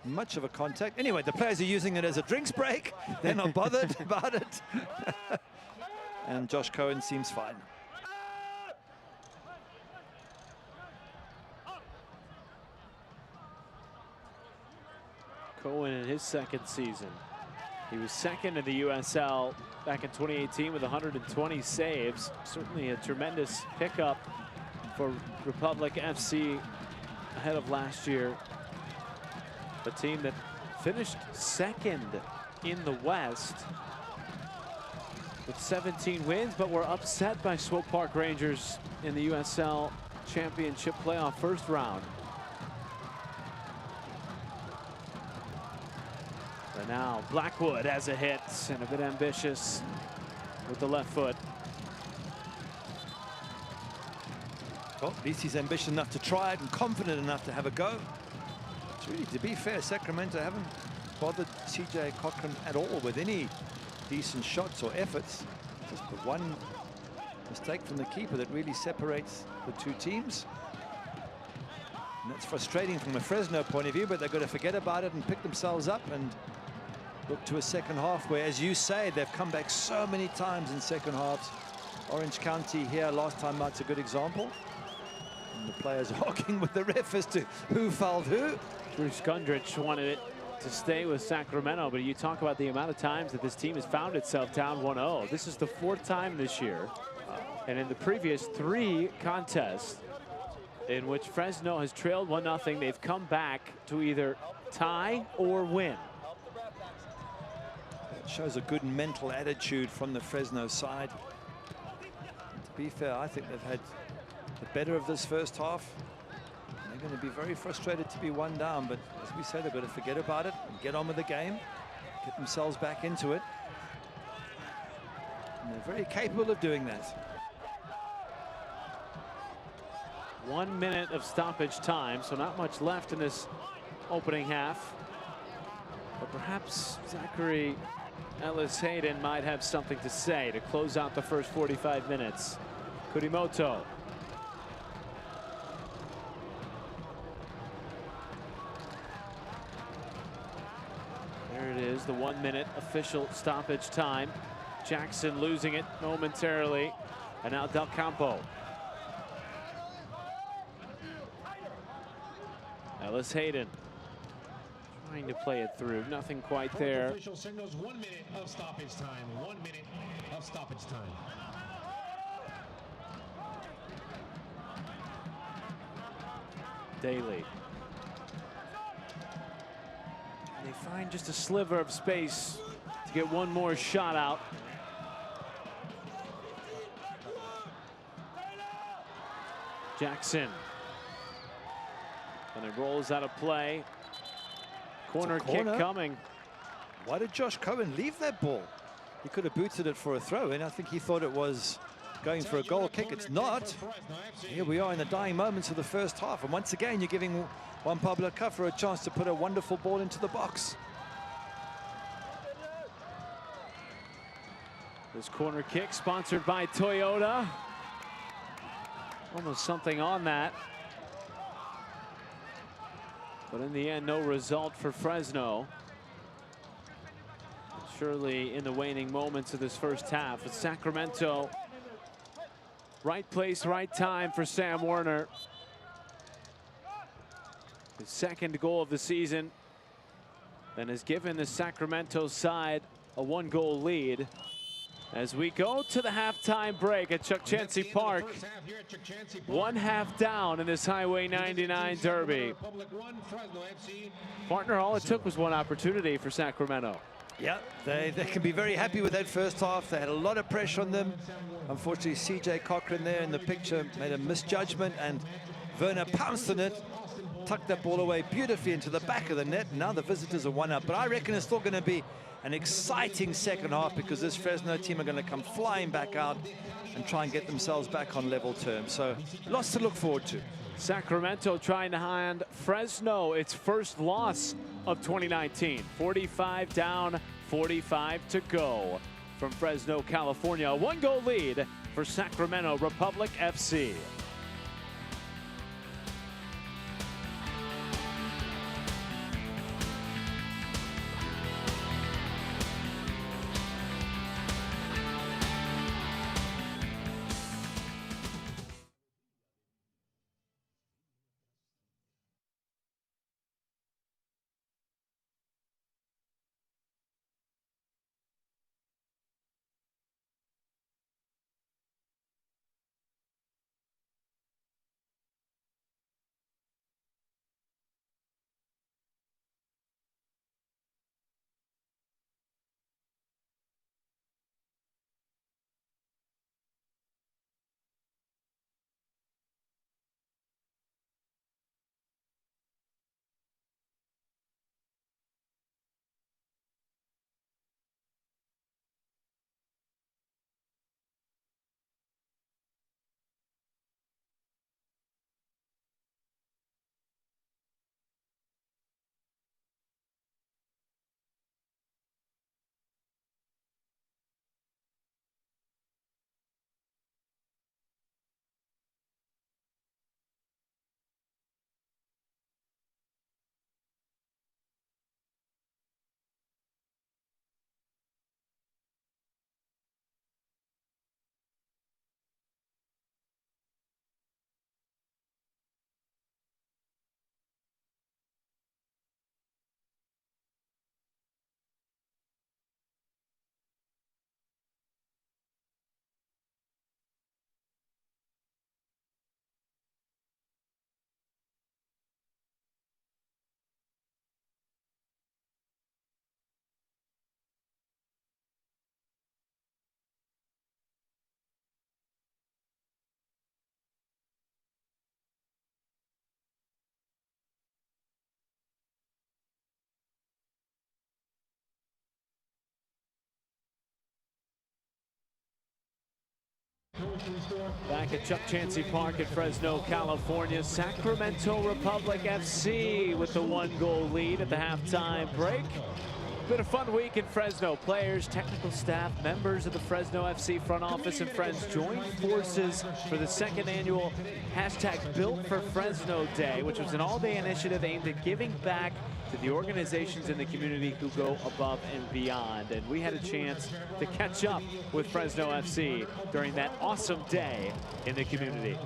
much of a contact. Anyway, the players are using it as a drinks break. They're not bothered about it. And Josh Cohen seems fine. Cohen in his second season. He was second in the USL back in 2018 with 120 saves. Certainly a tremendous pickup for Republic FC ahead of last year. A team that finished second in the West with 17 wins, but were upset by Swope Park Rangers in the USL Championship playoff first round. And now Blackwood has a hit and a bit ambitious. with the left foot. Well, at least he's ambitious enough to try it and confident enough to have a go. It's really, to be fair, Sacramento haven't bothered CJ Cochran at all with any decent shots or efforts. Just the one mistake from the keeper that really separates the two teams. And that's frustrating from a Fresno point of view, but they've got to forget about it and pick themselves up and look to a second half where, as you say, they've come back so many times in second halves. Orange County here last time out's a good example. And the players arguing with the ref as to who fouled who. Bruce Gundrich wanted it to stay with Sacramento, but you talk about the amount of times that this team has found itself down 1-0. This is the 4th time this year. And in the previous 3 contests in which Fresno has trailed 1-0, they've come back to either tie or win. It shows a good mental attitude from the Fresno side. To be fair, I think they've had the better of this first half. They're going to be very frustrated to be 1 down, but as we say, they've got to forget about it and get on with the game, get themselves back into it. And they're very capable of doing that. 1 minute of stoppage time, so not much left in this opening half. But perhaps Zachary Ellis-Hayden might have something to say to close out the first 45 minutes. Kurimoto. There it is, the 1 minute official stoppage time. Jackson losing it momentarily. And now Del Campo. Ellis-Hayden trying to play it through. Nothing quite there. Official signals 1 minute of stoppage time. 1 minute of stoppage time. Daly. They find just a sliver of space to get one more shot out. Jackson. And it rolls out of play. Corner kick coming. Why did Josh Cohen leave that ball? He could have booted it for a throw, and I think he thought it was going for a goal kick. It's not. Here we are in the dying moments of the first half, and once again you're giving Juan Pablo Cuffer a chance to put a wonderful ball into the box. This corner kick sponsored by Toyota. Almost something on that. But in the end, no result for Fresno. Surely in the waning moments of this first half, it's Sacramento. Right place, right time for Sam Werner. His 2nd goal of the season, and has given the Sacramento side a 1-goal lead. As we go to the halftime break at Chuck Chansey Park, 1 half down in this Highway 99 Derby. Partner, all it took was 1 opportunity for Sacramento. Yeah, they can be very happy with that first half. They had a lot of pressure on them. Unfortunately, CJ Cochran there in the picture made a misjudgment, and Werner pounced on it, tucked that ball away beautifully into the back of the net. Now the visitors are 1 up, but I reckon it's still going to be an exciting second half, because this Fresno team are going to come flying back out and try and get themselves back on level terms. So lots to look forward to. Sacramento trying to hand Fresno its first loss of 2019. 45 down, 45 to go from Fresno, California. A 1-goal lead for Sacramento Republic FC. Back at Chuck Chancey Park at Fresno, California, Sacramento Republic FC with the 1-goal lead at the halftime break. Been a fun week in Fresno. Players, technical staff, members of the Fresno FC front office and friends joined forces for the second annual #BuiltForFresno Day, which was an all-day initiative aimed at giving back to the organizations in the community who go above and beyond. And we had a chance to catch up with Fresno FC during that awesome day in the community.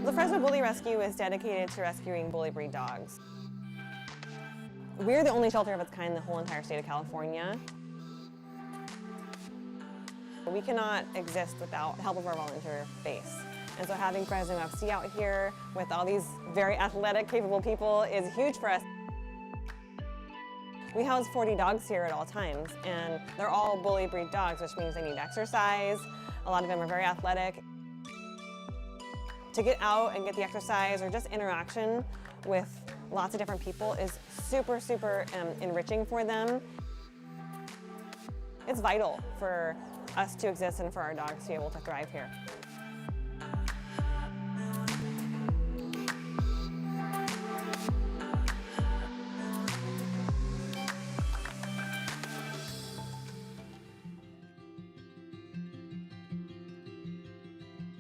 The Fresno Bully Rescue is dedicated to rescuing bully breed dogs. We're the only shelter of its kind in the whole entire state of California. We cannot exist without the help of our volunteer base. And so having Fresno FC out here with all these very athletic, capable people is huge for us. We house 40 dogs here at all times, and they're all bully breed dogs, which means they need exercise. A lot of them are very athletic. To get out and get the exercise or just interaction with lots of different people is super, super enriching for them. It's vital for us to exist and for our dogs to be able to thrive here.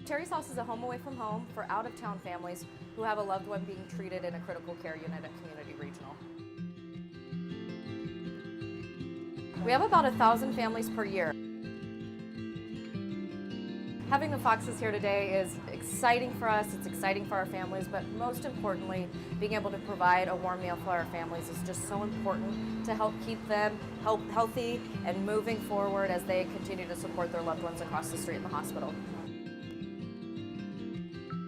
Terry's House is a home away from home for out-of-town families who have a loved one being treated in a critical care unit at Community Regional. We have about 1,000 families per year. Having the Foxes here today is exciting for us, it's exciting for our families, but most importantly, being able to provide a warm meal for our families is just so important to help keep them healthy and moving forward as they continue to support their loved ones across the street in the hospital.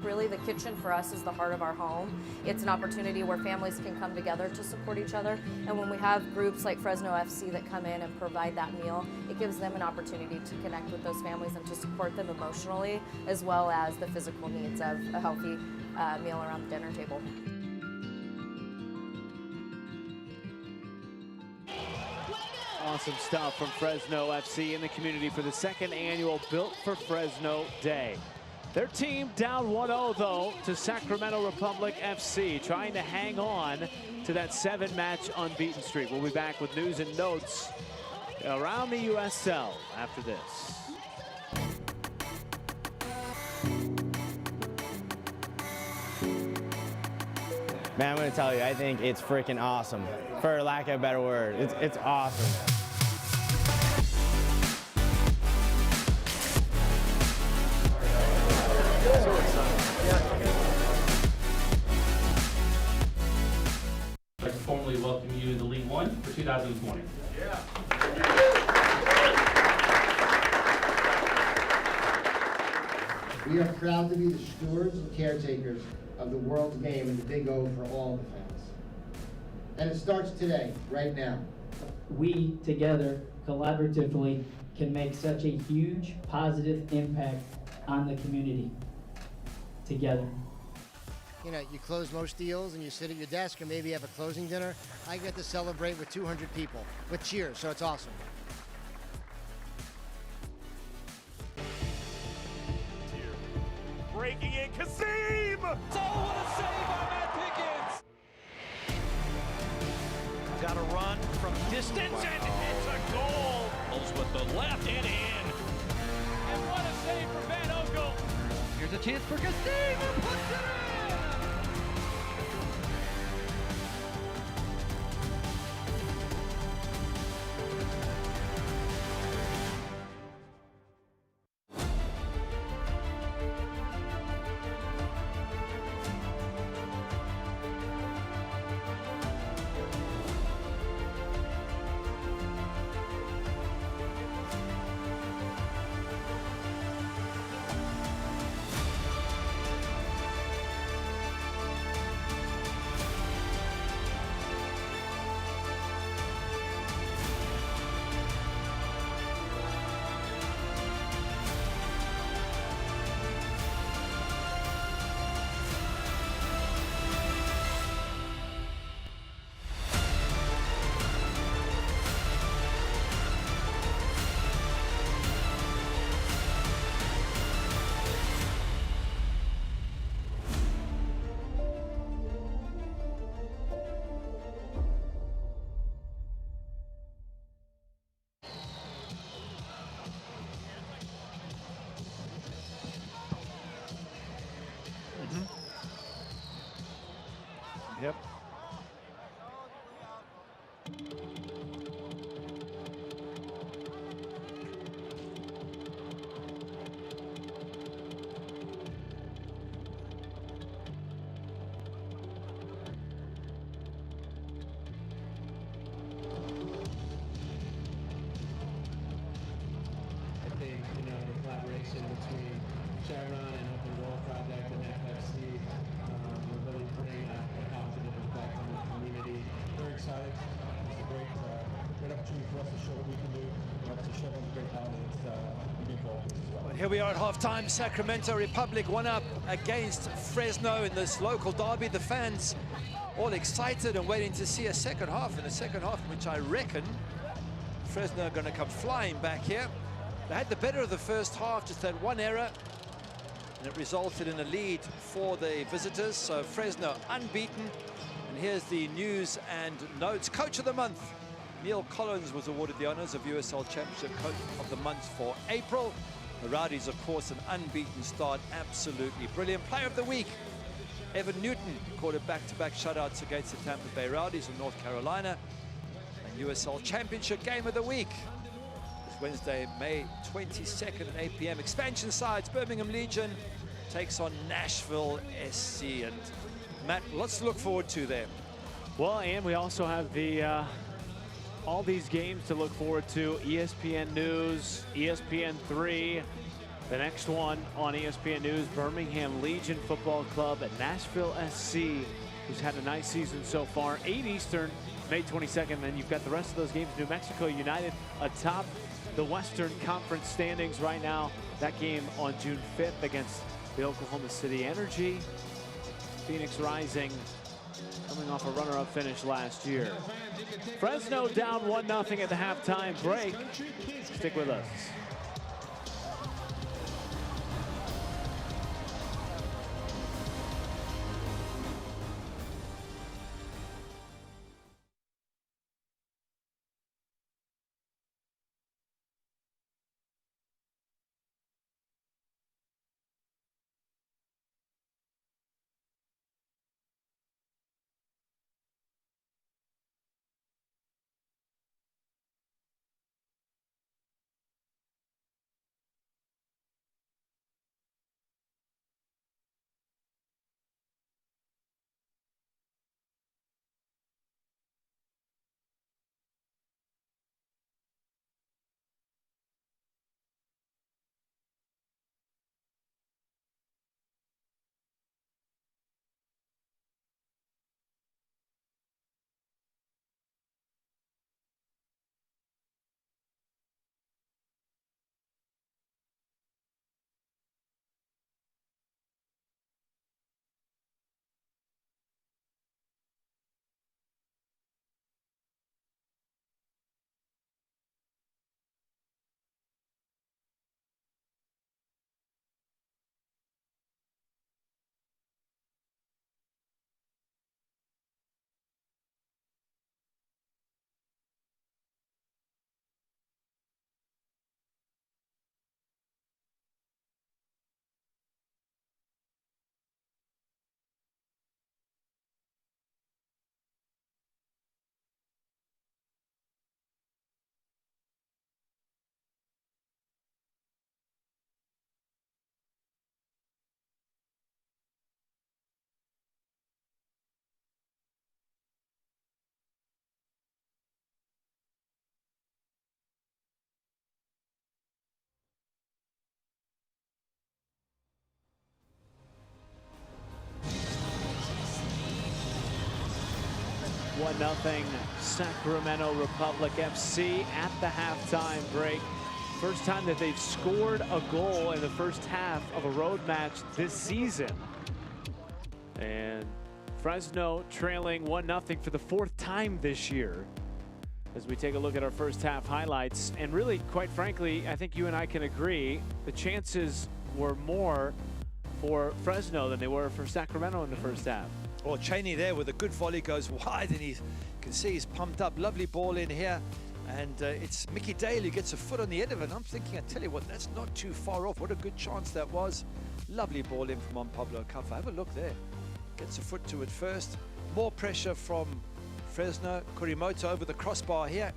Really, the kitchen for us is the heart of our home. It's an opportunity where families can come together to support each other. And when we have groups like Fresno FC that come in and provide that meal, it gives them an opportunity to connect with those families and to support them emotionally, as well as the physical needs of a healthy meal around the dinner table. Awesome stuff from Fresno FC in the community for the second annual Built for Fresno Day. Their team down 1-0 though to Sacramento Republic FC, trying to hang on to that 7-match unbeaten streak. We'll be back with news and notes around the USL after this. Man, I'm gonna tell you, I think it's freaking awesome. For lack of a better word, it's awesome. I'd like to formally welcome you to League One for 2020. We are proud to be the stewards and caretakers of the world's game and the Big O for all the fans. And it starts today, right now. We, together, collaboratively, can make such a huge positive impact on the community. Together. You know, you close most deals and you sit at your desk or maybe have a closing dinner. I get to celebrate with 200 people with cheers, so it's awesome. Breaking in, Kasim! Oh, what a save by Matt Pickens! Got a run from distance, and it's a goal! With the left and in. And what a save for Van Ogle! Here's a chance for Kasim, who puts it collaboration between Chevron and Open Goal Project and FFC will really bring a positive effect on the community. Very excited. It's a great opportunity for us to show what we can do. To show them a great audience moving forward as well. Well, here we are at halftime. Sacramento Republic 1-up against Fresno in this local derby. The fans all excited and waiting to see a second half. In the second half, which I reckon Fresno are going to come flying back here. They had the better of the first half, just had one error, and it resulted in a lead for the visitors. So Fresno unbeaten. And here's the news and notes. Coach of the month, Neil Collins, was awarded the honors of USL Championship Coach of the Month for April. The Rowdies, of course, an unbeaten start, absolutely brilliant. Player of the week, Evan Newton, recorded back-to-back shutouts against the Tampa Bay Rowdies in North Carolina. And USL Championship Game of the Week is Wednesday, May 22nd at 8 p.m. Expansion sides, Birmingham Legion takes on Nashville SC. And Matt, lots to look forward to there. Well, and we also have the all these games to look forward to. ESPN News, ESPN3. The next one on ESPN News, Birmingham Legion Football Club at Nashville SC, who's had a nice season so far. 8 Eastern, May 22nd. Then you've got the rest of those games. New Mexico United atop the Western Conference standings right now. That game on June 5th against the Oklahoma City Energy. Phoenix Rising, coming off a runner-up finish last year. Fresno down 1-0 at the halftime break. Stick with us. One 0 Sacramento Republic FC at the halftime break. First time that they've scored a goal in the first half of a road match this season. And Fresno trailing 1-0 for the 4th time this year. As we take a look at our first half highlights, and really, quite frankly, I think you and I can agree, the chances were more for Fresno than they were for Sacramento in the first half. Well, Cheney there with a good volley goes wide, and you can see he's pumped up. Lovely ball in here, and it's Mickey Dale who gets a foot on the end of it. And I'm thinking, I tell you what, that's not too far off. What a good chance that was. Lovely ball in from Pablo Cafa. Have a look there. Gets a foot to it first. More pressure from Fresno. Kurimoto over the crossbar here.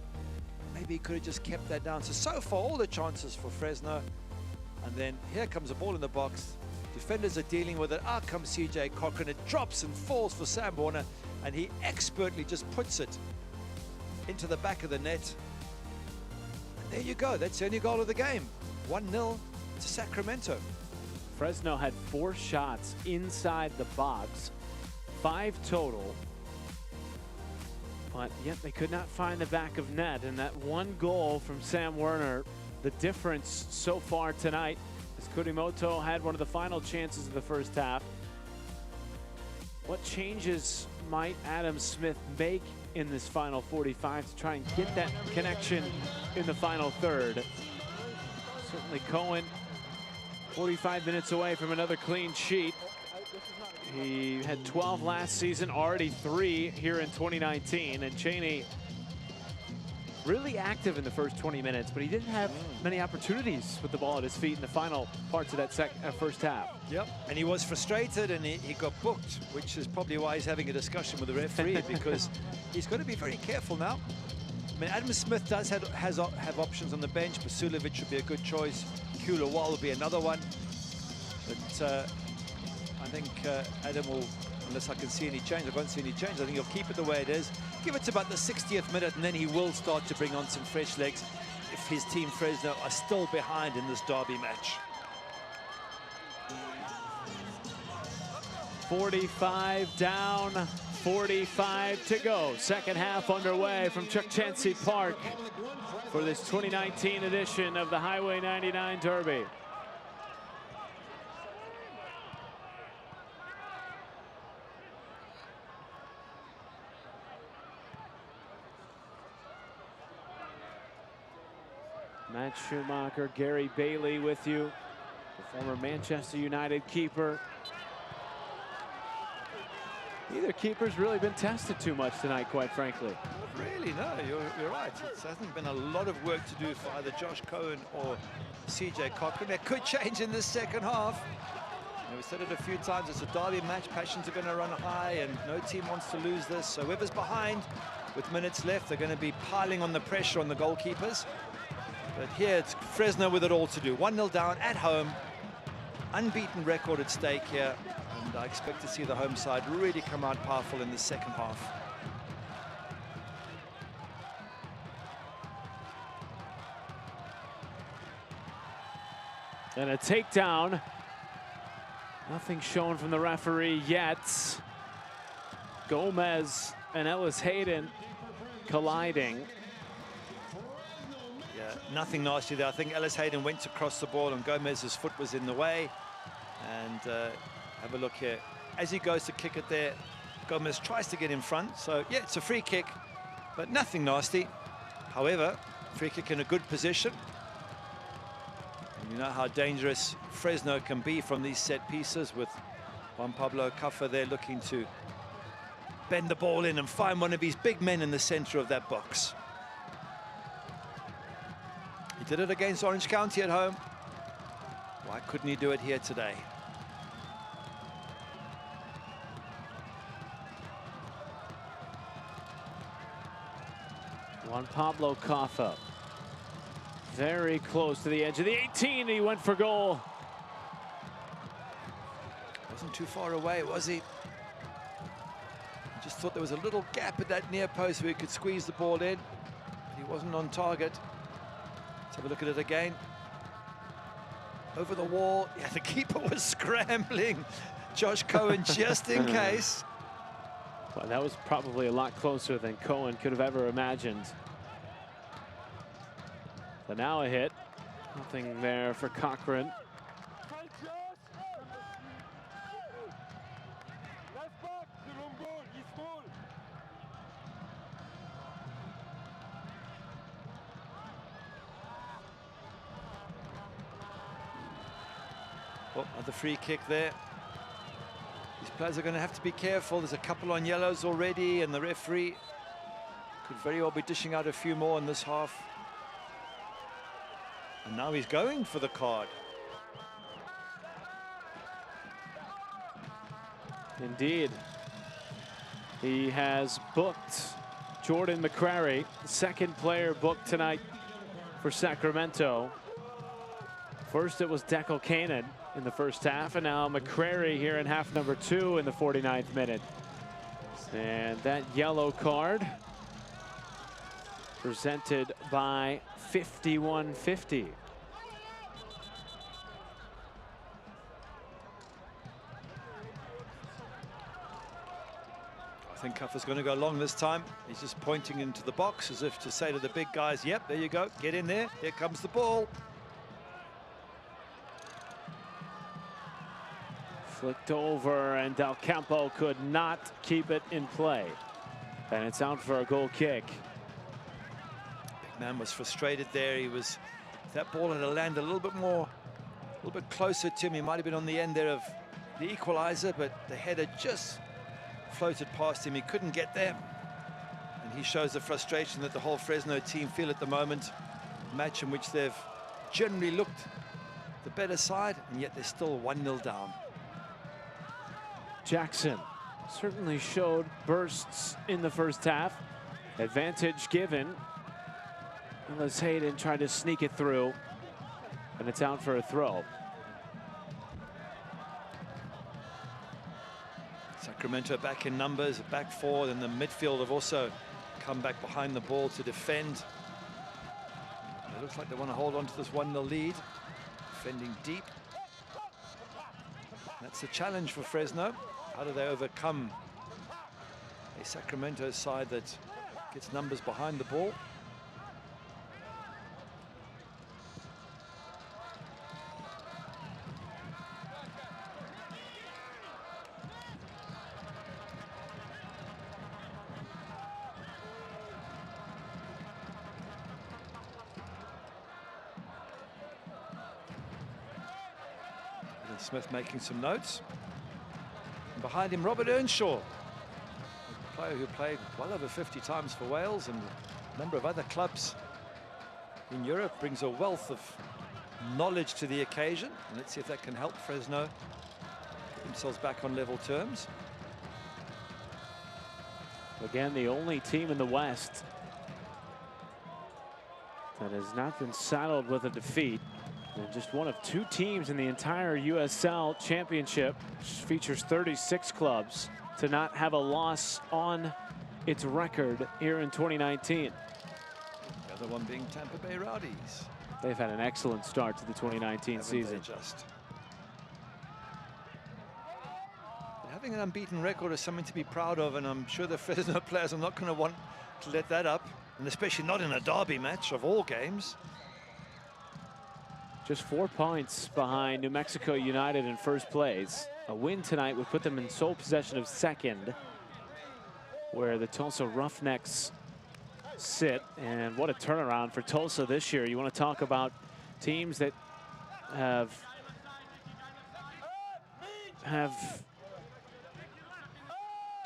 Maybe he could have just kept that down. So far, all the chances for Fresno. And then here comes a ball in the box. Defenders are dealing with it. Out comes CJ Cochran. It drops and falls for Sam Warner, and he expertly just puts it into the back of the net. And there you go. That's the only goal of the game. 1-0 to Sacramento. Fresno had 4 shots inside the box, 5 total. But yet they could not find the back of net, and that one goal from Sam Werner, the difference so far tonight, as Kurimoto had one of the final chances of the first half. What changes might Adam Smith make in this final 45 to try and get that connection in the final third? Certainly Cohen, 45 minutes away from another clean sheet. He had 12 last season, already 3 here in 2019. And Cheney really active in the first 20 minutes, but he didn't have many opportunities with the ball at his feet in the final parts of that first half. Yep, and he was frustrated and he got booked, which is probably why he's having a discussion with the referee because he's got to be very careful now. I mean, Adam Smith does have options on the bench. Basulovic would be a good choice. Kula Wall will be another one. But I think Adam will, unless I can see any change, I won't see any change. I think he'll keep it the way it is. Give it to about the 60th minute, and then he will start to bring on some fresh legs if his team Fresno are still behind in this derby match. 45 down, 45 to go. Second half underway from Chukchansi Park for this 2019 edition of the Highway 99 Derby. Matt Schumacher, Gary Bailey with you, the former Manchester United keeper. Neither keeper's really been tested too much tonight, quite frankly. Really, no, you're right. It hasn't been a lot of work to do for either Josh Cohen or CJ Cochran. It could change in this second half. And we've said it a few times, it's a derby match. Passions are going to run high and no team wants to lose this. So whoever's behind with minutes left, they're going to be piling on the pressure on the goalkeepers. But here it's Fresno with it all to do. 1-0 down at home. Unbeaten record at stake here. And I expect to see the home side really come out powerful in the second half. And a takedown. Nothing shown from the referee yet. Gomez and Ellis Hayden colliding. Yeah, nothing nasty there. I think Ellis Hayden went to cross the ball and Gomez's foot was in the way. And have a look here. As he goes to kick it there, Gomez tries to get in front. So, yeah, it's a free kick, but nothing nasty. However, free kick in a good position. And you know how dangerous Fresno can be from these set pieces with Juan Pablo Cuffer there looking to bend the ball in and find one of his big men in the center of that box. He did it against Orange County at home. Why couldn't he do it here today? Juan Pablo Cuffer. Very close to the edge of the 18. He went for goal. Wasn't too far away, was he? Just thought there was a little gap at that near post where he could squeeze the ball in. But he wasn't on target. Let's have a look at it again. Over the wall. Yeah, the keeper was scrambling. Josh Cohen just in case. Well, that was probably a lot closer than Cohen could have ever imagined. But now a hit. Nothing there for Cochran. Oh, another free kick there. These players are going to have to be careful. There's a couple on yellows already, and the referee could very well be dishing out a few more in this half. And now he's going for the card. Indeed. He has booked Jordan McCrary, the second player booked tonight for Sacramento. First it was Deckel Cannon in the first half, and now McCrary here in half number 2 in the 49th minute. And that yellow card presented by 5150. think Cuffer's going to go long this time. He's just pointing into the box as if to say to the big guys, yep, there you go, get in there, here comes the ball. Flicked over, and Del Campo could not keep it in play. And it's out for a goal kick. Big man was frustrated there. He was, if that ball had landed a little bit more, a little bit closer to him, he might have been on the end there of the equalizer, but the header just floated past him. He couldn't get there. And he shows the frustration that the whole Fresno team feel at the moment. A match in which they've generally looked the better side, and yet they're still 1-0 down. Jackson certainly showed bursts in the first half. Advantage given. Unless Hayden tried to sneak it through. And it's out for a throw. Sacramento back in numbers, back four, and the midfield have also come back behind the ball to defend. It looks like they want to hold on to this 1-0 lead. Defending deep. That's the challenge for Fresno. How do they overcome a Sacramento side that gets numbers behind the ball? Smith making some notes. And behind him, Robert Earnshaw, a player who played well over 50 times for Wales and a number of other clubs in Europe, brings a wealth of knowledge to the occasion. And let's see if that can help Fresno get themselves back on level terms. Again, the only team in the West that has not been saddled with a defeat. And just one of two teams in the entire USL Championship, which features 36 clubs, to not have a loss on its record here in 2019. The other one being Tampa Bay Rowdies. They've had an excellent start to the 2019 season. Having an unbeaten record is something to be proud of, and I'm sure the Fresno players are not going to want to let that up, and especially not in a derby match of all games. Just 4 points behind New Mexico United in first place. A win tonight would put them in sole possession of second, where the Tulsa Roughnecks sit. And what a turnaround for Tulsa this year. You want to talk about teams that have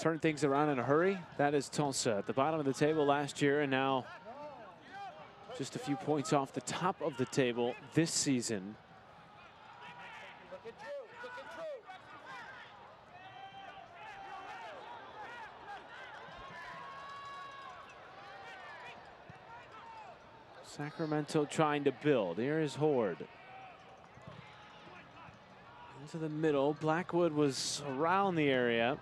turned things around in a hurry? That is Tulsa at the bottom of the table last year, and now just a few points off the top of the table this season. Sacramento trying to build. Here is Horde. Into the middle. Blackwood was around the area.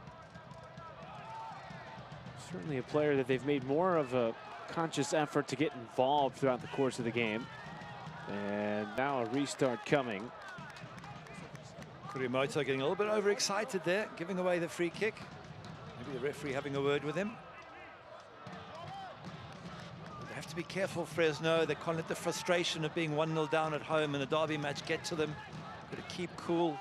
Certainly a player that they've made more of a conscious effort to get involved throughout the course of the game. And now a restart coming. Kurimoto getting a little bit overexcited there, giving away the free kick. Maybe the referee having a word with him. They have to be careful, Fresno. They can't let the frustration of being 1-0 down at home in a derby match get to them. Got to keep cool.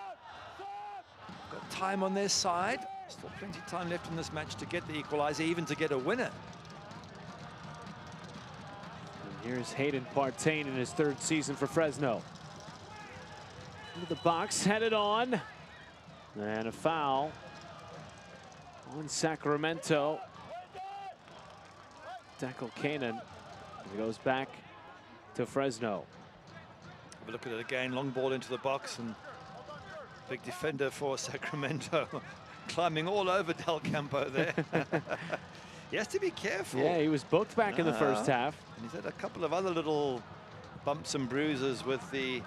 Got time on their side. Still plenty of time left in this match to get the equalizer, even to get a winner. Here's Hayden Partain in his third season for Fresno. Into the box, headed on. And a foul on Sacramento. Deckel Kanan. It goes back to Fresno. Have a look at it again. Long ball into the box, and big defender for Sacramento. Climbing all over Del Campo there. He has to be careful. Yeah, he was booked back in the first half. And he's had a couple of other little bumps and bruises with the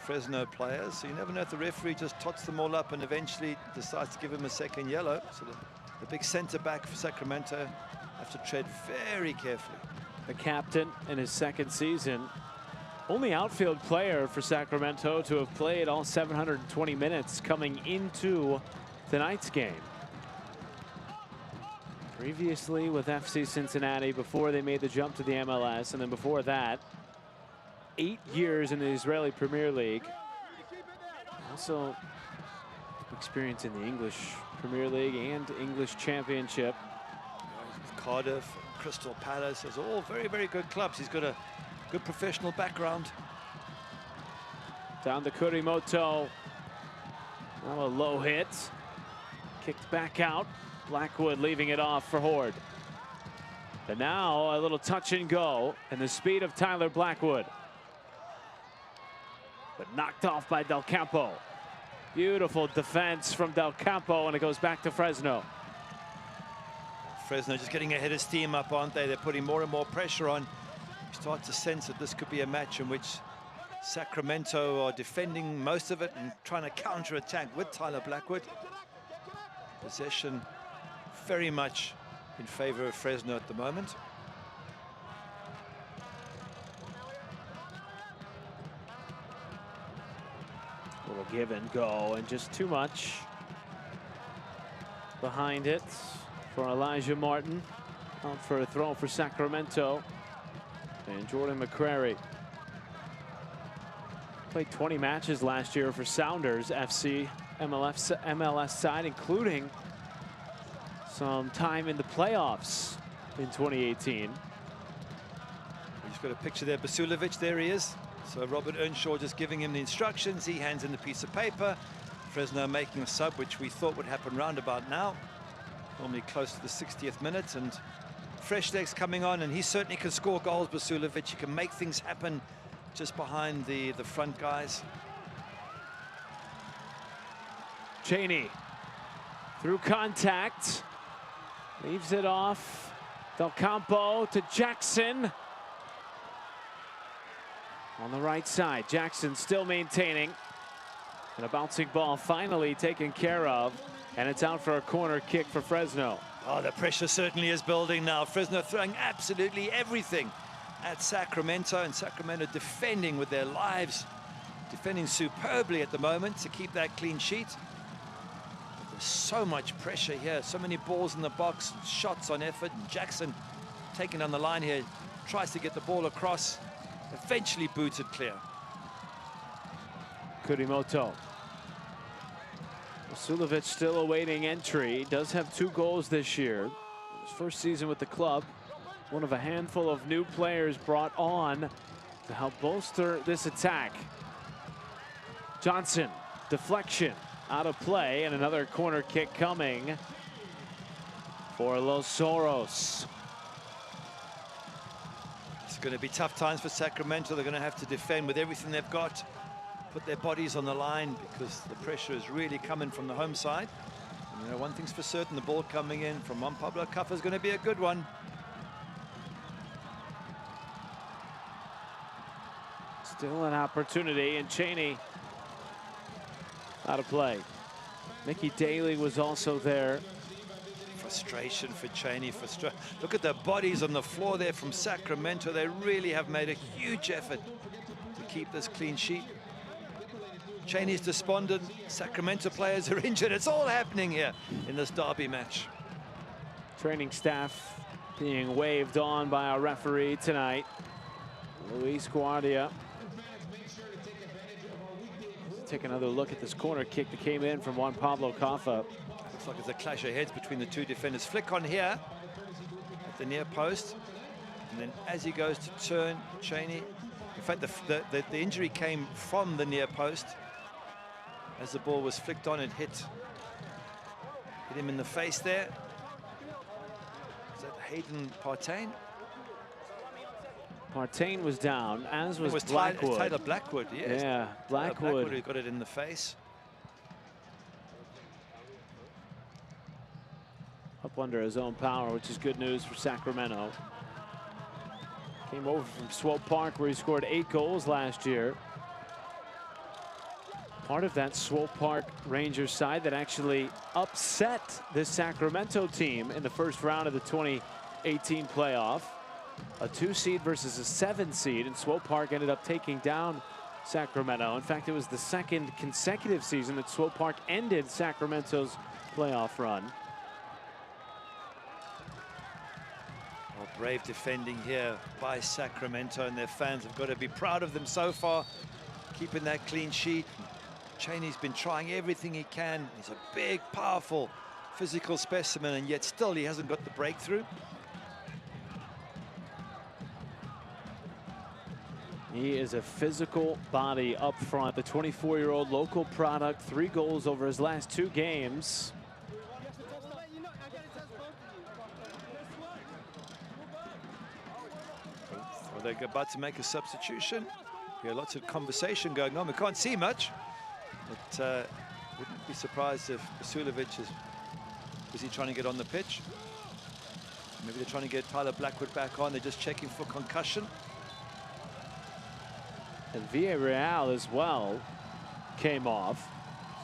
Fresno players. So you never know if the referee just tots them all up and eventually decides to give him a second yellow. So the big center back for Sacramento have to tread very carefully. The captain in his second season. Only outfield player for Sacramento to have played all 720 minutes coming into tonight's game. Previously with FC Cincinnati before they made the jump to the MLS, and then before that, 8 years in the Israeli Premier League. Also experience in the English Premier League and English Championship. Cardiff, Crystal Palace, those are all very, very good clubs. He's got a good professional background. Down to Kurimoto. Now a low hit. Kicked back out. Blackwood leaving it off for Horde. And now a little touch and go, and the speed of Tyler Blackwood. But knocked off by Del Campo. Beautiful defense from Del Campo, and it goes back to Fresno. Fresno just getting ahead of steam up, aren't they? They're putting more and more pressure on. You start to sense that this could be a match in which Sacramento are defending most of it and trying to counter-attack with Tyler Blackwood. Possession very much in favor of Fresno at the moment. A little give and go, and just too much behind it for Elijah Martin. Out for a throw for Sacramento. And Jordan McCrary played 20 matches last year for Sounders FC MLS side, including some time in the playoffs in 2018. We just got a picture there, Basulovic, there he is. So Robert Earnshaw just giving him the instructions. He hands in the piece of paper. Fresno making a sub, which we thought would happen round about now. Normally close to the 60th minute, and fresh legs coming on, and he certainly can score goals, Basulovic. He can make things happen just behind the front guys. Cheney through contact, leaves it off. Del Campo to Jackson. On the right side, Jackson still maintaining. And a bouncing ball finally taken care of. And it's out for a corner kick for Fresno. Oh, the pressure certainly is building now. Fresno throwing absolutely everything at Sacramento, and Sacramento defending with their lives. Defending superbly at the moment to keep that clean sheet. But there's so much pressure here. So many balls in the box, shots on effort. And Jackson taking on the line here. Tries to get the ball across. Eventually booted clear. Kurimoto. Sulovic still awaiting entry. Does have 2 goals this year. His first season with the club. One of a handful of new players brought on to help bolster this attack. Johnson, deflection, out of play, and another corner kick coming for Los Soros. It's going to be tough times for Sacramento. They're going to have to defend with everything they've got. Put their bodies on the line because the pressure is really coming from the home side. And you know, one thing's for certain, the ball coming in from Juan Pablo Cuffa is going to be a good one. Still an opportunity, and Cheney out of play. Mickey Daly was also there. Frustration for Cheney. Look at the bodies on the floor there from Sacramento. They really have made a huge effort to keep this clean sheet. Cheney's despondent. Sacramento players are injured. It's all happening here in this derby match. Training staff being waved on by our referee tonight, Luis Guardia. Take another look at this corner kick that came in from Juan Pablo Cuffa. Looks like it's a clash of heads between the 2 defenders. Flick on here at the near post, and then as he goes to turn, Cheney. In fact, the injury came from the near post. As the ball was flicked on, it hit him in the face there. Is that Hayden Partain? Partain was down, as was Blackwood. Tyler Blackwood, yes. Yeah, Blackwood who got it in the face. Up under his own power, which is good news for Sacramento. Came over from Swope Park, where he scored 8 goals last year. Part of that Swope Park Rangers side that actually upset this Sacramento team in the first round of the 2018 playoff. A 2 seed versus a 7 seed, and Swope Park ended up taking down Sacramento. In fact, it was the 2nd consecutive season that Swope Park ended Sacramento's playoff run. Brave defending here by Sacramento, and their fans have got to be proud of them so far, keeping that clean sheet. Cheney's been trying everything he can. He's a big, powerful, physical specimen, and yet still he hasn't got the breakthrough. He is a physical body up front. The 24-year-old local product, 3 goals over his last 2 games. Well, they're about to make a substitution. Here, lots of conversation going on. We can't see much, but wouldn't be surprised if Vasilovic is he trying to get on the pitch. Maybe they're trying to get Tyler Blackwood back on. They're just checking for concussion. And Villarreal as well came off.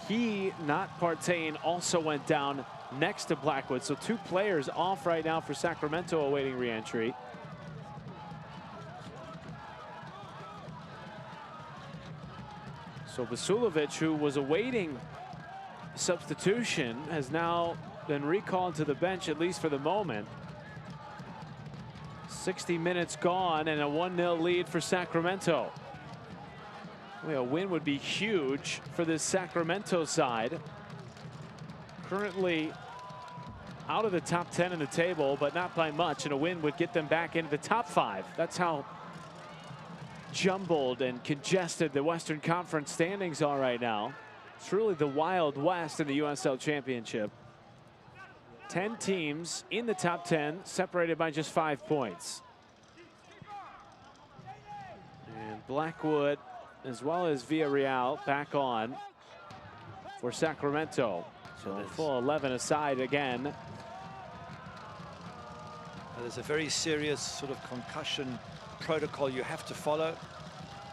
He, not Partain, also went down next to Blackwood. So 2 players off right now for Sacramento awaiting re-entry. So Vasilovic, who was awaiting substitution, has now been recalled to the bench, at least for the moment. 60 minutes gone and a 1-0 lead for Sacramento. A win would be huge for this Sacramento side. Currently out of the top 10 in the table, but not by much, and a win would get them back into the top 5. That's how jumbled and congested the Western Conference standings are right now. It's really the Wild West in the USL Championship. 10 teams in the top 10, separated by just 5 points. And Blackwood, as well as Villarreal, back on for Sacramento. So full 11 aside again. There's a very serious sort of concussion protocol you have to follow.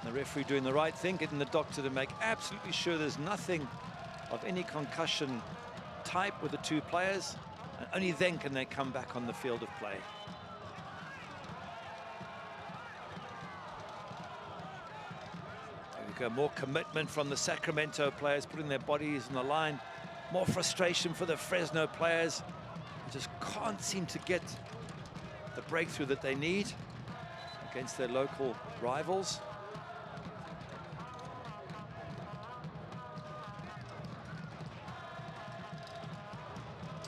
The referee doing the right thing, getting the doctor to make absolutely sure there's nothing of any concussion type with the 2 players. And only then can they come back on the field of play. There we go, more commitment from the Sacramento players, putting their bodies on the line. More frustration for the Fresno players, who just can't seem to get the breakthrough that they need against their local rivals.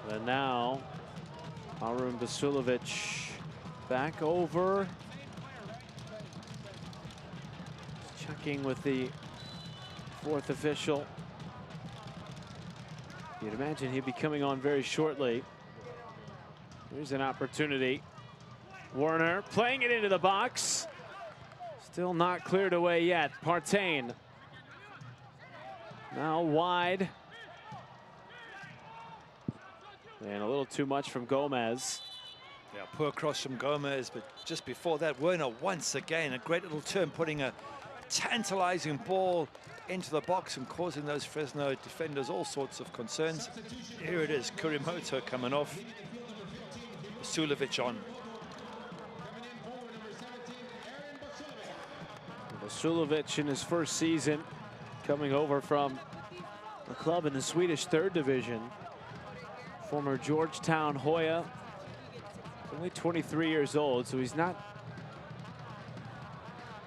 And now Arun Vasilovic back over. Checking with the 4th official. You'd imagine he'd be coming on very shortly. Here's an opportunity. Werner playing it into the box. Still not cleared away yet. Partain now wide. And a little too much from Gomez. Yeah, poor cross from Gomez, but just before that, Werner once again, a great little turn, putting a tantalizing ball into the box and causing those Fresno defenders all sorts of concerns. Here it is, Kurimoto coming off. Vasilovic on. Vasilovic in his first season, coming over from a club in the Swedish 3rd division. Former Georgetown Hoya, only 23 years old, so he's not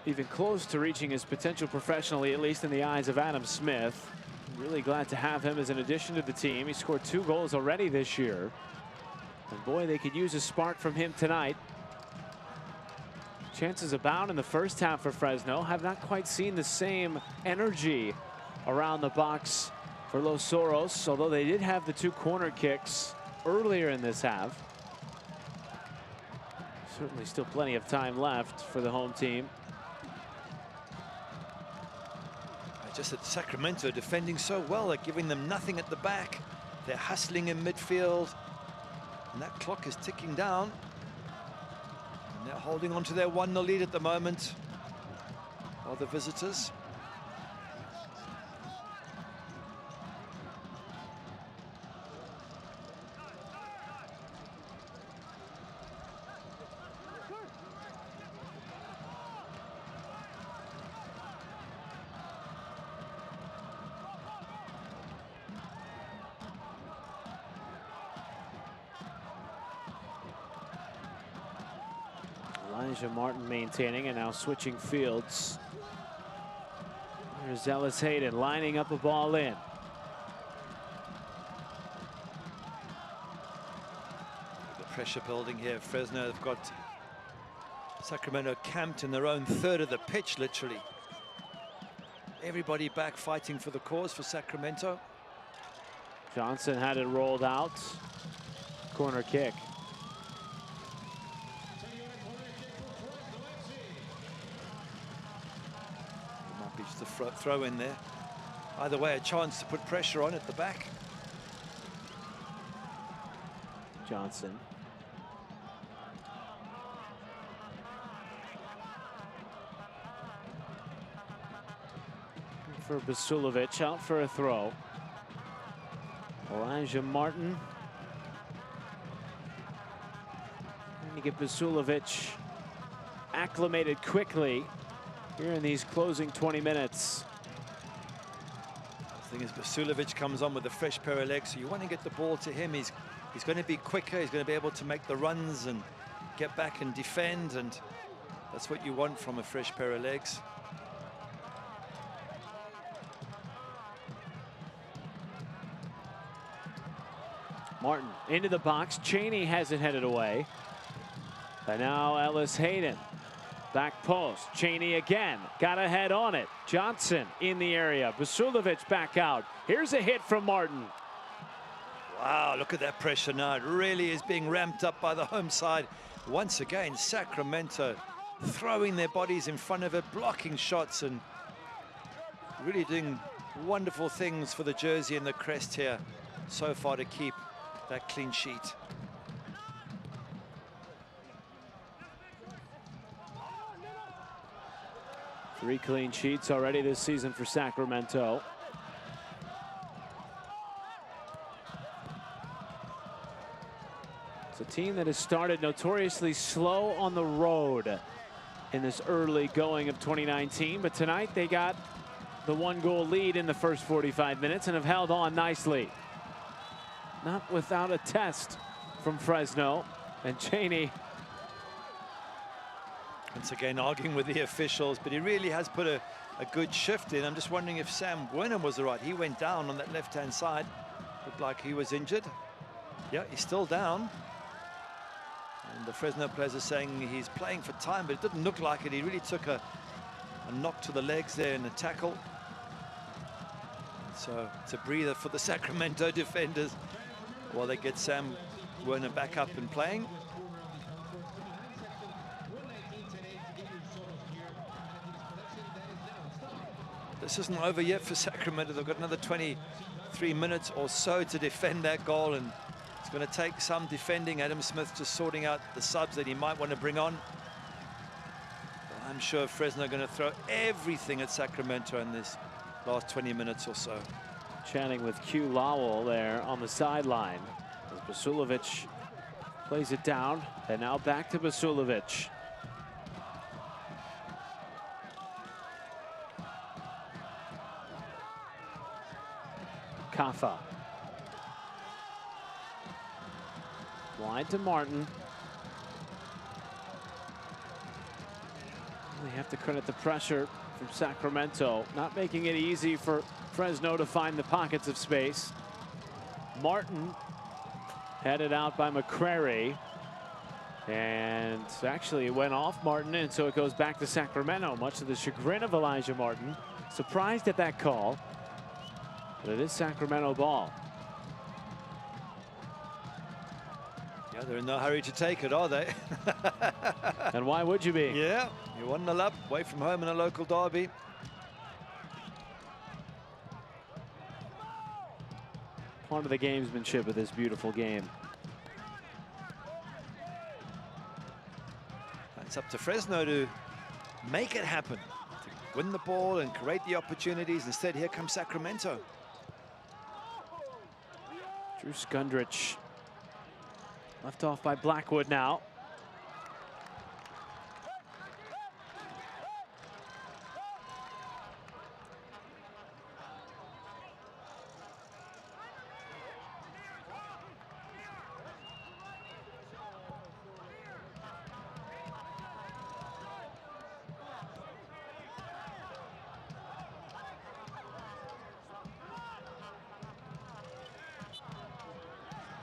even close to reaching his potential professionally, at least in the eyes of Adam Smith. Really glad to have him as an addition to the team. He scored 2 goals already this year. And boy, they could use a spark from him tonight. Chances abound in the first half for Fresno. Have not quite seen the same energy around the box for Los Zorros, although they did have the 2 corner kicks earlier in this half. Certainly still plenty of time left for the home team. Just that Sacramento defending so well, they're giving them nothing at the back. They're hustling in midfield, and that clock is ticking down. And they're holding on to their 1-0 lead at the moment, are the visitors. Elijah Martin maintaining and now switching fields. There's Ellis Hayden lining up a ball in. The pressure building here. Fresno have got Sacramento camped in their own third of the pitch, literally. Everybody back fighting for the cause for Sacramento. Johnson had it rolled out. Corner kick. Might be just a throw in there. Either way, a chance to put pressure on at the back. Johnson. For Basulovic, out for a throw. Elijah Martin. Trying to get Basulovic acclimated quickly here in these closing 20 minutes. The thing is, Basulovic comes on with a fresh pair of legs, so you want to get the ball to him. He's going to be quicker. He's going to be able to make the runs and get back and defend, and that's what you want from a fresh pair of legs. Martin into the box. Cheney has it headed away. And now Ellis Hayden. Back post. Cheney again. Got a head on it. Johnson in the area. Basulovic back out. Here's a hit from Martin. Wow, look at that pressure now. It really is being ramped up by the home side. Once again, Sacramento throwing their bodies in front of it, blocking shots, and really doing wonderful things for the jersey and the crest here so far to keep that clean sheet. Three clean sheets already this season for Sacramento. It's a team that has started notoriously slow on the road in this early going of 2019, but tonight they got the 1-goal lead in the first 45 minutes and have held on nicely. Not without a test from Fresno, and Cheney. Once again, arguing with the officials, but he really has put a good shift in. I'm just wondering if Sam Buena was all right. He went down on that left-hand side. Looked like he was injured. Yeah, he's still down. And the Fresno players are saying he's playing for time, but it didn't look like it. He really took a knock to the legs there in the tackle. So it's a breather for the Sacramento defenders while they get Sam Werner back up and playing. This isn't over yet for Sacramento. They've got another 23 minutes or so to defend that goal, and it's going to take some defending. Adam Smith just sorting out the subs that he might want to bring on. But I'm sure Fresno are going to throw everything at Sacramento in this last 20 minutes or so. Chatting with Q Lowell there on the sideline. As Basulovic plays it down, and now back to Basulovic. Kafa. Wide to Martin. They have to credit the pressure from Sacramento, not making it easy for Fresno to find the pockets of space. Martin headed out by McCrary, and actually it went off Martin, and so it goes back to Sacramento, much to the chagrin of Elijah Martin. Surprised at that call, but it is Sacramento ball. Yeah, they're in no hurry to take it, are they? And why would you be? Yeah, you're 1-0 up, away from home in a local derby. Part of the gamesmanship of this beautiful game. It's up to Fresno to make it happen, to win the ball and create the opportunities. Instead, here comes Sacramento. Drew Skundrich left off by Blackwood now.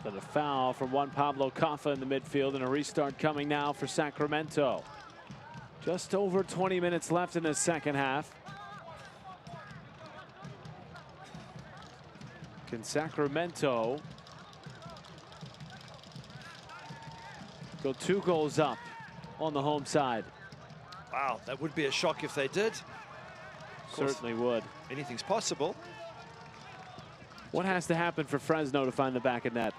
But a foul from Juan Pablo Caffa in the midfield, and a restart coming now for Sacramento. Just over 20 minutes left in the second half. Can Sacramento go 2 goals up on the home side? Wow, that would be a shock if they did. Certainly would. Anything's possible. What has to happen for Fresno to find the back of net?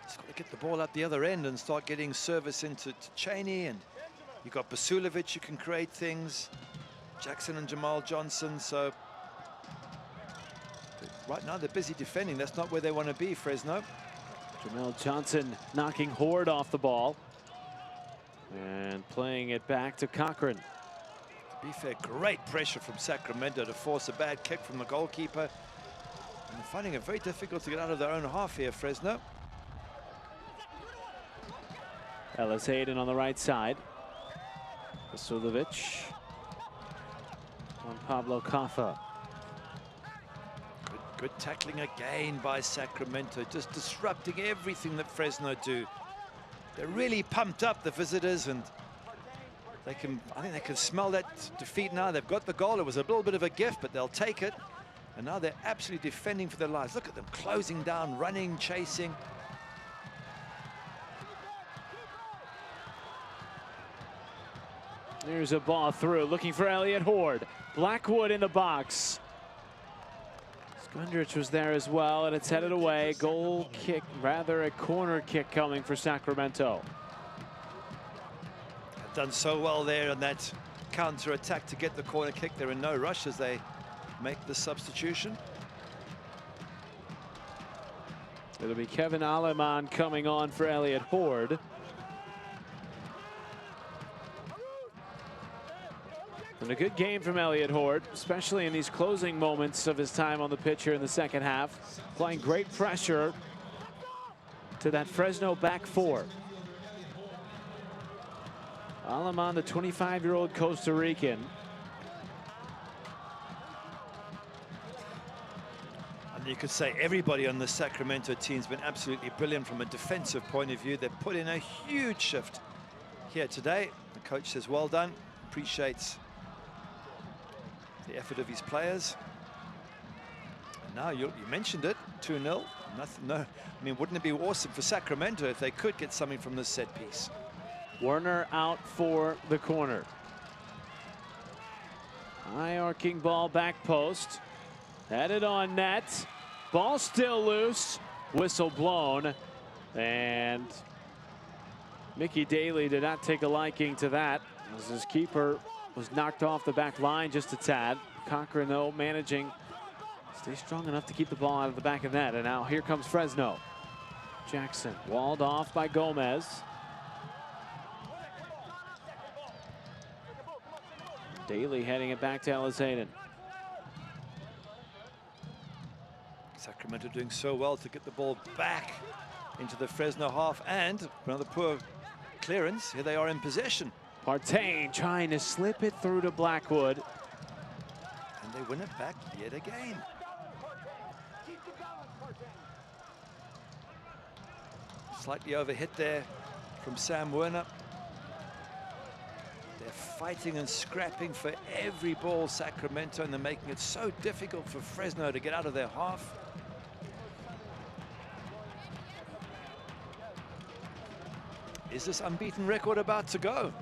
Just got to get the ball up the other end and start getting service into Cheney, and you've got Basulovic who can create things. Jackson and Jamal Johnson. So right now they're busy defending. That's not where they want to be, Fresno. Jamal Johnson knocking Horde off the ball and playing it back to Cochran. To be fair, great pressure from Sacramento to force a bad kick from the goalkeeper. And they're finding it very difficult to get out of their own half here, Fresno. Ellis Hayden on the right side. Vasilovic on Pablo Caffa. Good tackling again by Sacramento, just disrupting everything that Fresno do. They're really pumped up, the visitors, and I think they can smell that defeat now. They've got the goal. It was a little bit of a gift, but they'll take it. And now they're absolutely defending for their lives. Look at them closing down, running, chasing. There's a ball through, looking for Elliott Horde. Blackwood in the box. Skundrich was there as well, and it's headed away. Goal kick, rather a corner kick coming for Sacramento. Have done so well there on that counter attack to get the corner kick. They're in no rush as they make the substitution. It'll be Kevin Aleman coming on for Elliott Horde. And a good game from Elliott Horde, especially in these closing moments of his time on the pitch here in the second half. Applying great pressure to that Fresno back four. Aleman, the 25-year-old Costa Rican. And you could say everybody on the Sacramento team's been absolutely brilliant from a defensive point of view. They've put in a huge shift here today. The coach says, well done, appreciates the effort of his players. And now you mentioned it, 2-0. No, I mean, wouldn't it be awesome for Sacramento if they could get something from this set piece? Werner out for the corner. High arcing ball back post. Headed on net. Ball still loose. Whistle blown. And Mickey Daly did not take a liking to that, as his keeper was knocked off the back line just a tad. Cochran, though, managing to stay strong enough to keep the ball out of the back of net. And now here comes Fresno. Jackson walled off by Gomez. Daly heading it back to Ellis Hayden. Sacramento doing so well to get the ball back into the Fresno half, and another poor clearance. Here they are in possession. Partain trying to slip it through to Blackwood. And they win it back yet again. Slightly overhit there from Sam Werner. They're fighting and scrapping for every ball, Sacramento, and they're making it so difficult for Fresno to get out of their half. Is this unbeaten record about to go?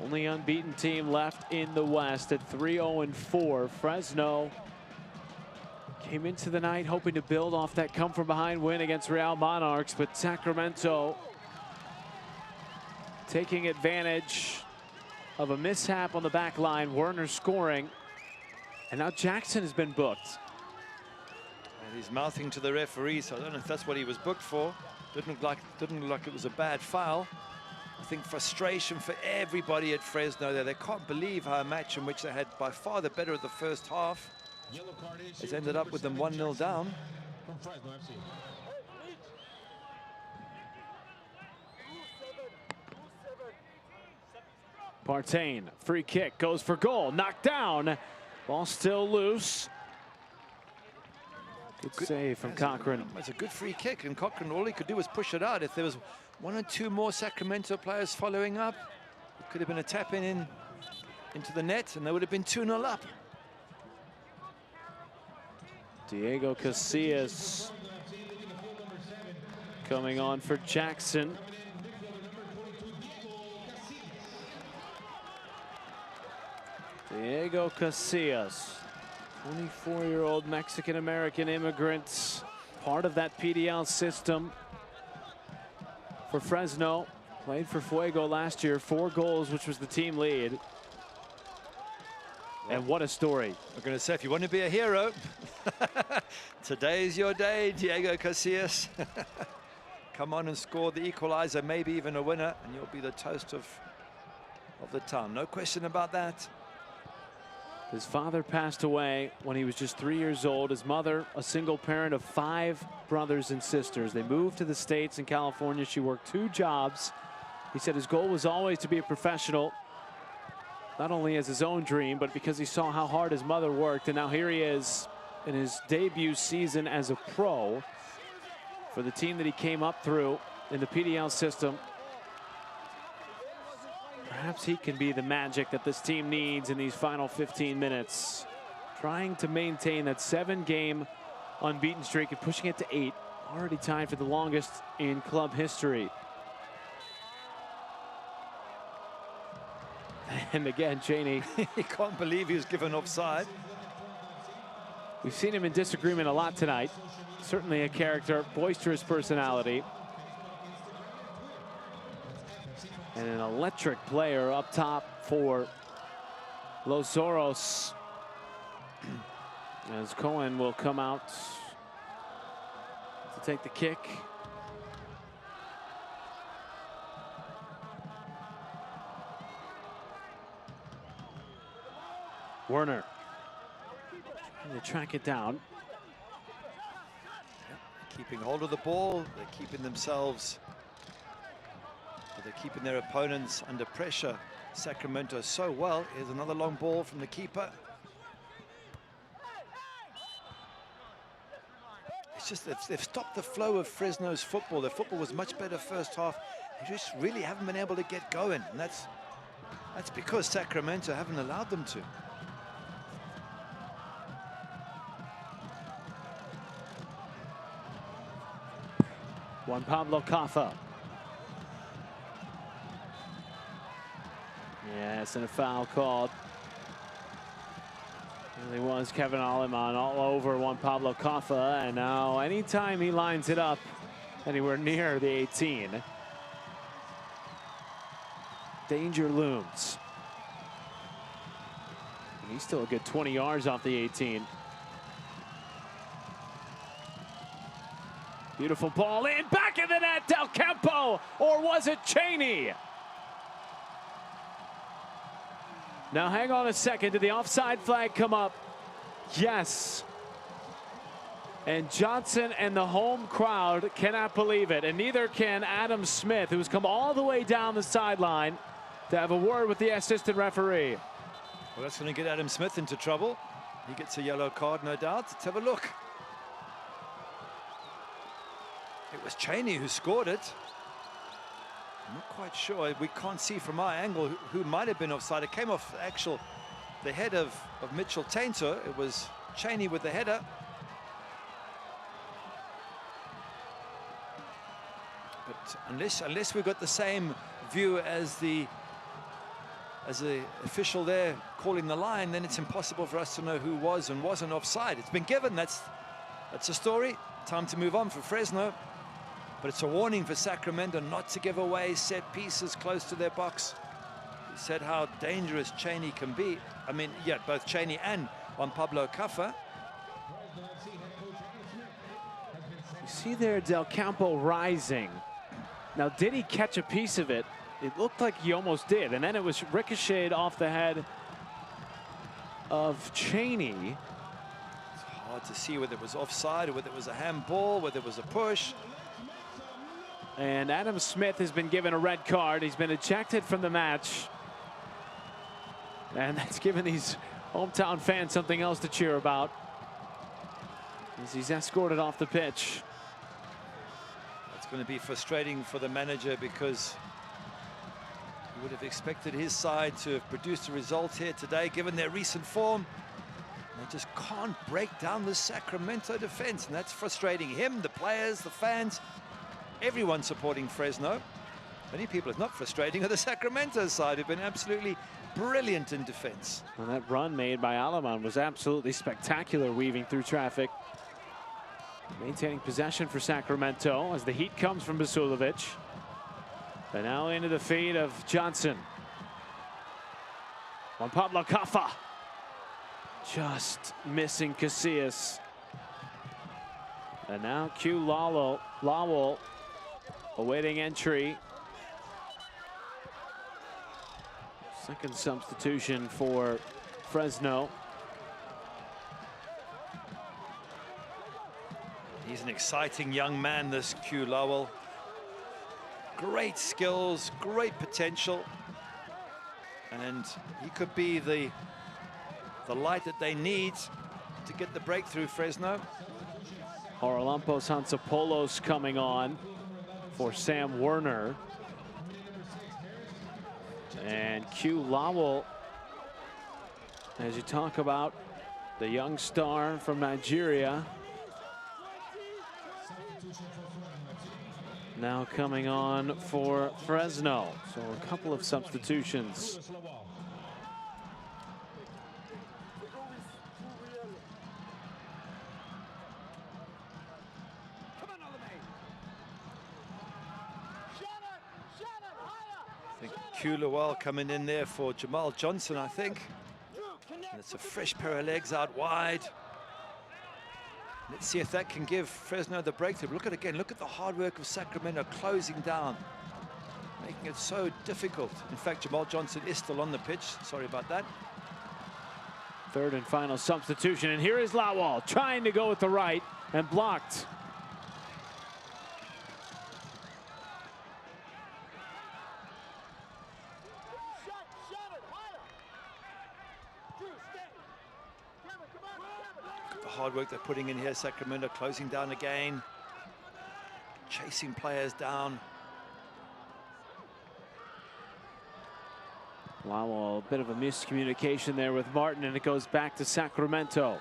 Only unbeaten team left in the West at 3-0-4. Fresno came into the night hoping to build off that come-from-behind win against Real Monarchs, but Sacramento taking advantage of a mishap on the back line. Werner scoring, and now Jackson has been booked. And he's mouthing to the referee, so I don't know if that's what he was booked for. Didn't look like it was a bad foul. I think frustration for everybody at Fresno there. They can't believe how a match in which they had by far the better of the first half has ended up with them 1-0 down. From Fresno FC. Partain, free kick, goes for goal, knocked down. Ball still loose. Good save from Cochran. It's a good free kick, and Cochran, all he could do was push it out. If there was one or two more Sacramento players following up, it could have been a tap-in into the net, and they would have been 2-0 up. Diego Casillas coming on for Jackson. Diego Casillas, 24-year-old Mexican-American immigrant, part of that PDL system for Fresno. Played for Fuego last year, 4 goals, which was the team lead. And what a story. I'm going to say, if you want to be a hero, today's your day, Diego Casillas. Come on and score the equalizer, maybe even a winner, and you'll be the toast of the town. No question about that. His father passed away when he was just 3 years old. His mother, a single parent of 5 brothers and sisters. They moved to the States in California. She worked 2 jobs. He said his goal was always to be a professional, not only as his own dream, but because he saw how hard his mother worked. And now here he is in his debut season as a pro for the team that he came up through in the PDL system. Perhaps he can be the magic that this team needs in these final 15 minutes. Trying to maintain that 7-game unbeaten streak and pushing it to 8. Already tied for the longest in club history. And again, Cheney. He can't believe he was given offside. We've seen him in disagreement a lot tonight. Certainly a character, boisterous personality. And an electric player up top for Los Zorros. As Cohen will come out to take the kick. Werner. And they track it down. Keeping hold of the ball, they're keeping themselves, they're keeping their opponents under pressure. Sacramento so well. Here's another long ball from the keeper. It's just they've stopped the flow of Fresno's football. Their football was much better first half. They just really haven't been able to get going, and that's because Sacramento haven't allowed them to. Juan Pablo Caffa. Yes, and a foul called. Really was Kevin Aleman all over Juan Pablo Caffa, and now anytime he lines it up anywhere near the 18, danger looms. And he's still a good 20 yards off the 18. Beautiful ball in, back of the net, Del Campo, or was it Cheney? Now hang on a second, did the offside flag come up? Yes. And Johnson and the home crowd cannot believe it, and neither can Adam Smith, who's come all the way down the sideline to have a word with the assistant referee. Well, that's going to get Adam Smith into trouble. He gets a yellow card, no doubt. Let's have a look. It was Cheney who scored it. I'm not quite sure. We can't see from our angle who might have been offside. It came off the head of Mitchell Tainter. It was Cheney with the header. But unless we've got the same view as the official there calling the line, then it's impossible for us to know who was and wasn't offside. It's been given. That's a story. Time to move on for Fresno. But it's a warning for Sacramento not to give away set pieces close to their box. He said how dangerous Cheney can be. I mean, yeah, both Cheney and Juan Pablo Caffa. You see there Del Campo rising. Now, did he catch a piece of it? It looked like he almost did, and then it was ricocheted off the head of Cheney. It's hard to see whether it was offside or whether it was a handball, whether it was a push. And Adam Smith has been given a red card. He's been ejected from the match. And that's given these hometown fans something else to cheer about. as he's escorted off the pitch. It's going to be frustrating for the manager because he would have expected his side to have produced a result here today, given their recent form. They just can't break down the Sacramento defense, and that's frustrating him, the players, the fans, everyone supporting Fresno. Many people it's not frustrating are the Sacramento side, who've been absolutely brilliant in defense. And that run made by Alaman was absolutely spectacular, weaving through traffic. Maintaining possession for Sacramento as the heat comes from Basulovic. But now into the feet of Johnson. On Pablo Cafa. Just missing Casillas. And now Q Lowell awaiting entry. Second substitution for Fresno. He's an exciting young man, this Q Lowell. Great skills, great potential. And he could be the light that they need to get the breakthrough, Fresno. Orolampos Hansapolos coming on for Sam Werner. And Q Lowell, as you talk about the young star from Nigeria, now coming on for Fresno. So a couple of substitutions. Q Lowell coming in there for Jamal Johnson, I think. And it's a fresh pair of legs out wide. Let's see if that can give Fresno the breakthrough. Look at the hard work of Sacramento closing down, making it so difficult. In fact, Jamal Johnson is still on the pitch. Sorry about that. Third and final substitution, and here is Lowell trying to go with the right and blocked. Hard work they're putting in here. Sacramento closing down again, chasing players down. Wow, a bit of a miscommunication there with Martin, and it goes back to Sacramento.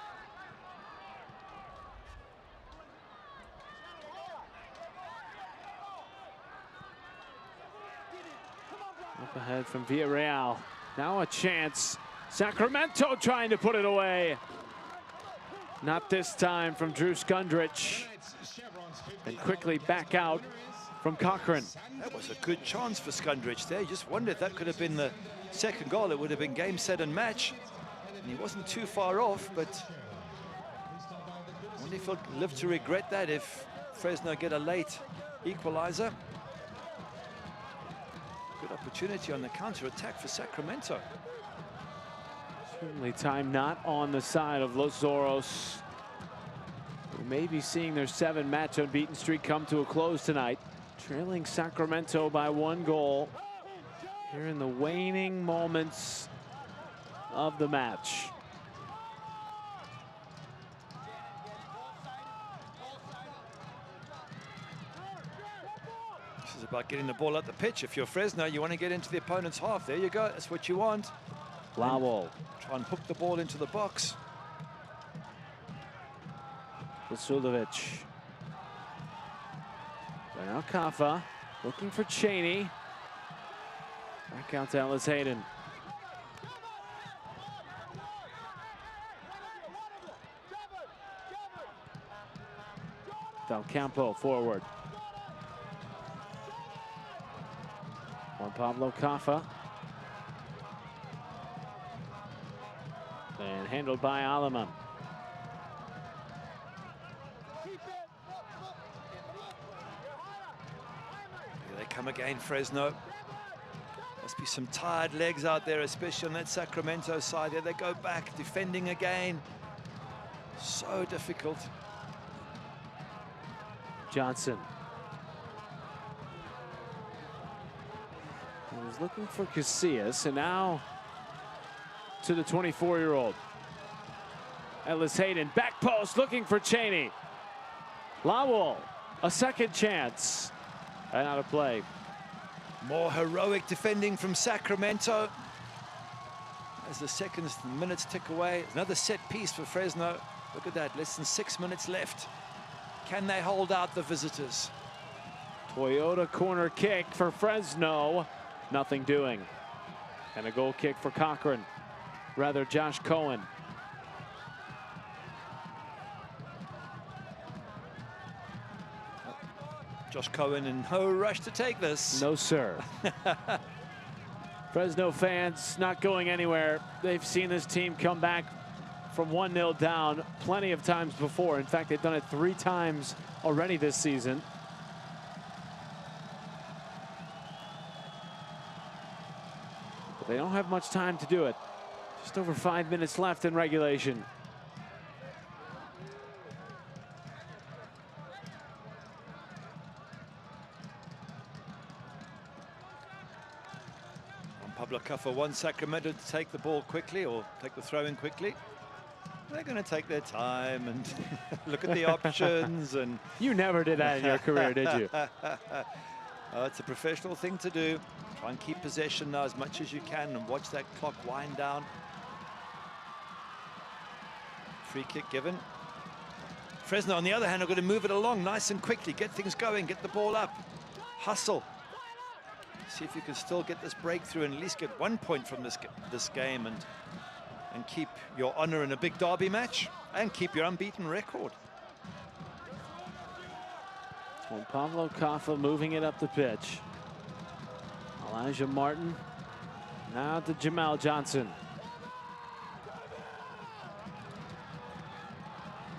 Up ahead from Villarreal. Now a chance. Sacramento trying to put it away. Not this time from Drew Skundrich. And quickly back out from Cochran. That was a good chance for Skundrich there. You just wondered if that could have been the second goal. It would have been game, set, and match. And he wasn't too far off, but I wonder if he'll live to regret that if Fresno get a late equalizer. Good opportunity on the counter-attack for Sacramento. Certainly time not on the side of Los Zorros, who may be seeing their 7-match unbeaten streak come to a close tonight. Trailing Sacramento by 1 goal here in the waning moments of the match. This is about getting the ball up the pitch. If you're Fresno, you want to get into the opponent's half. There you go. That's what you want. Lowell. Try and hook the ball into the box. Vasulovic. Now Cafa looking for Cheney. Back out to Ellis Hayden. Del Campo forward. On Pablo Cafa. And handled by Alaman. Here they come again, Fresno. Must be some tired legs out there, especially on that Sacramento side. There they go back, defending again. So difficult. Johnson. He was looking for Casillas, and now to the 24-year-old. Ellis Hayden, back post, looking for Cheney. Lowell, a second chance. And out of play. More heroic defending from Sacramento. As the seconds and minutes tick away, another set piece for Fresno. Look at that, less than 6 minutes left. Can they hold out the visitors? Toyota corner kick for Fresno. Nothing doing. And a goal kick for Cochran. Rather, Josh Cohen. Josh Cohen in no rush to take this. No, sir. Fresno fans not going anywhere. They've seen this team come back from 1-0 down plenty of times before. In fact, they've done it 3 times already this season. But they don't have much time to do it. Just over 5 minutes left in regulation. Pablo Cuffer wants Sacramento to take the ball quickly or take the throw in quickly. They're going to take their time and look at the options. And you never did that in your career, did you? It's a professional thing to do. Try and keep possession now as much as you can and watch that clock wind down. Free kick given. Fresno, on the other hand, are going to move it along nice and quickly, get things going, get the ball up, hustle. See if you can still get this breakthrough and at least get 1 point from this game and keep your honor in a big derby match and keep your unbeaten record. Well, Pablo Cuffer moving it up the pitch. Elijah Martin now to Jamal Johnson.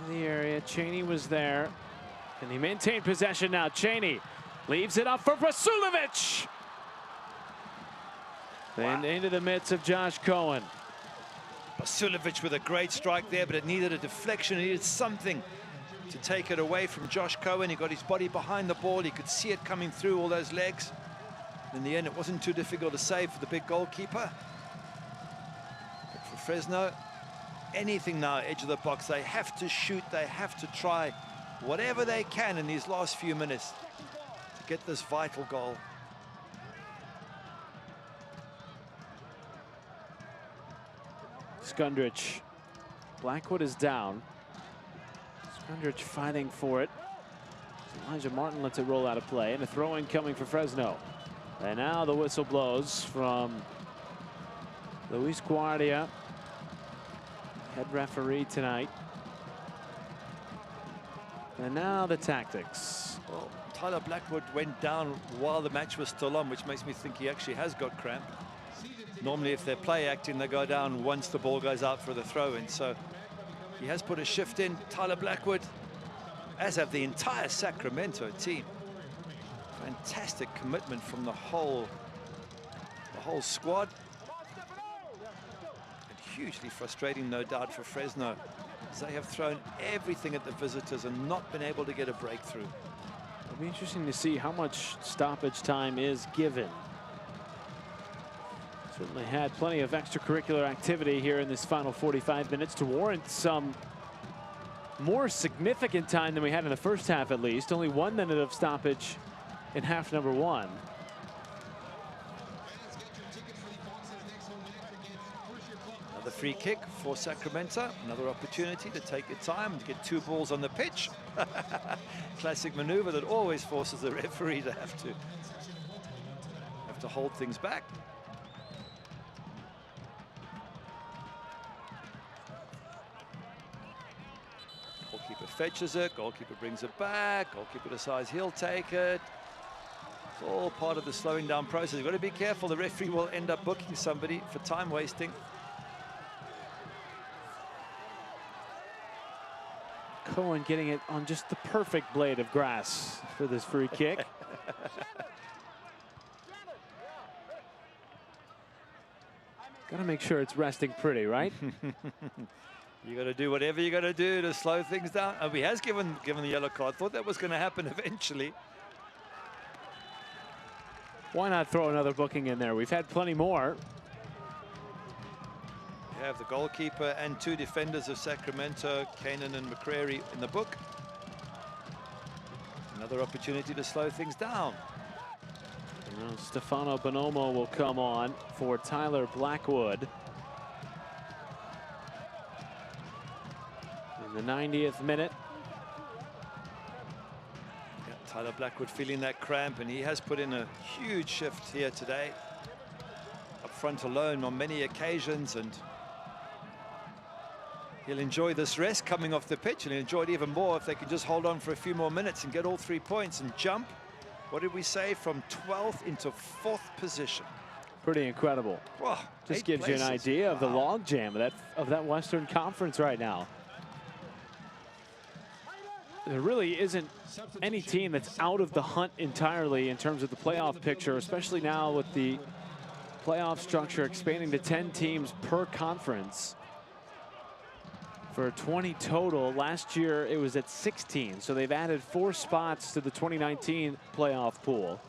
In the area, Cheney was there. Can he maintain possession now? Cheney leaves it up for Vasilovic. And into the midst of Josh Cohen. Vasilovic with a great strike there, but it needed a deflection. It needed something to take it away from Josh Cohen. He got his body behind the ball. He could see it coming through all those legs. In the end, it wasn't too difficult to save for the big goalkeeper. But for Fresno, anything now, edge of the box. They have to shoot. They have to try whatever they can in these last few minutes to get this vital goal. Skundrich. Blackwood is down. Skundrich fighting for it. Elijah Martin lets it roll out of play, and a throw-in coming for Fresno. And now the whistle blows from Luis Guardia, head referee tonight. And now the tactics. Well, Tyler Blackwood went down while the match was still on, which makes me think he actually has got cramp. Normally, if they're play acting, they go down once the ball goes out for the throw-in. So he has put a shift in. Tyler Blackwood, as have the entire Sacramento team. Fantastic commitment from the whole squad. And hugely frustrating, no doubt, for Fresno, as they have thrown everything at the visitors and not been able to get a breakthrough. It'll be interesting to see how much stoppage time is given. Certainly had plenty of extracurricular activity here in this final 45 minutes to warrant some more significant time than we had in the first half, at least. Only 1 minute of stoppage in half number 1. Another free kick for Sacramento. Another opportunity to take your time to get 2 balls on the pitch. Classic maneuver that always forces the referee to have to hold things back. Goalkeeper fetches it, goalkeeper brings it back, goalkeeper decides he'll take it. It's all part of the slowing down process. You've got to be careful, the referee will end up booking somebody for time wasting. Cohen getting it on just the perfect blade of grass for this free kick. Got to make sure it's resting pretty, right? You got to do whatever you got to do to slow things down. Oh, he has given the yellow card. Thought that was going to happen eventually. Why not throw another booking in there? We've had plenty more. have the goalkeeper and 2 defenders of Sacramento, Kanan and McCrary, in the book. Another opportunity to slow things down. Stefano Bonomo will come on for Tyler Blackwood. In the 90th minute. Yeah, Tyler Blackwood feeling that cramp, and he has put in a huge shift here today. Up front alone on many occasions, and he'll enjoy this rest coming off the pitch, and he'll enjoy it even more if they can just hold on for a few more minutes and get all 3 points and jump. What did we say? From 12th into 4th position. Pretty incredible. Whoa, just gives you an idea of the logjam of that Western Conference right now. There really isn't any team that's out of the hunt entirely in terms of the playoff picture, especially now with the playoff structure expanding to 10 teams per conference. For 20 total. Last year it was at 16, so they've added 4 spots to the 2019 playoff pool.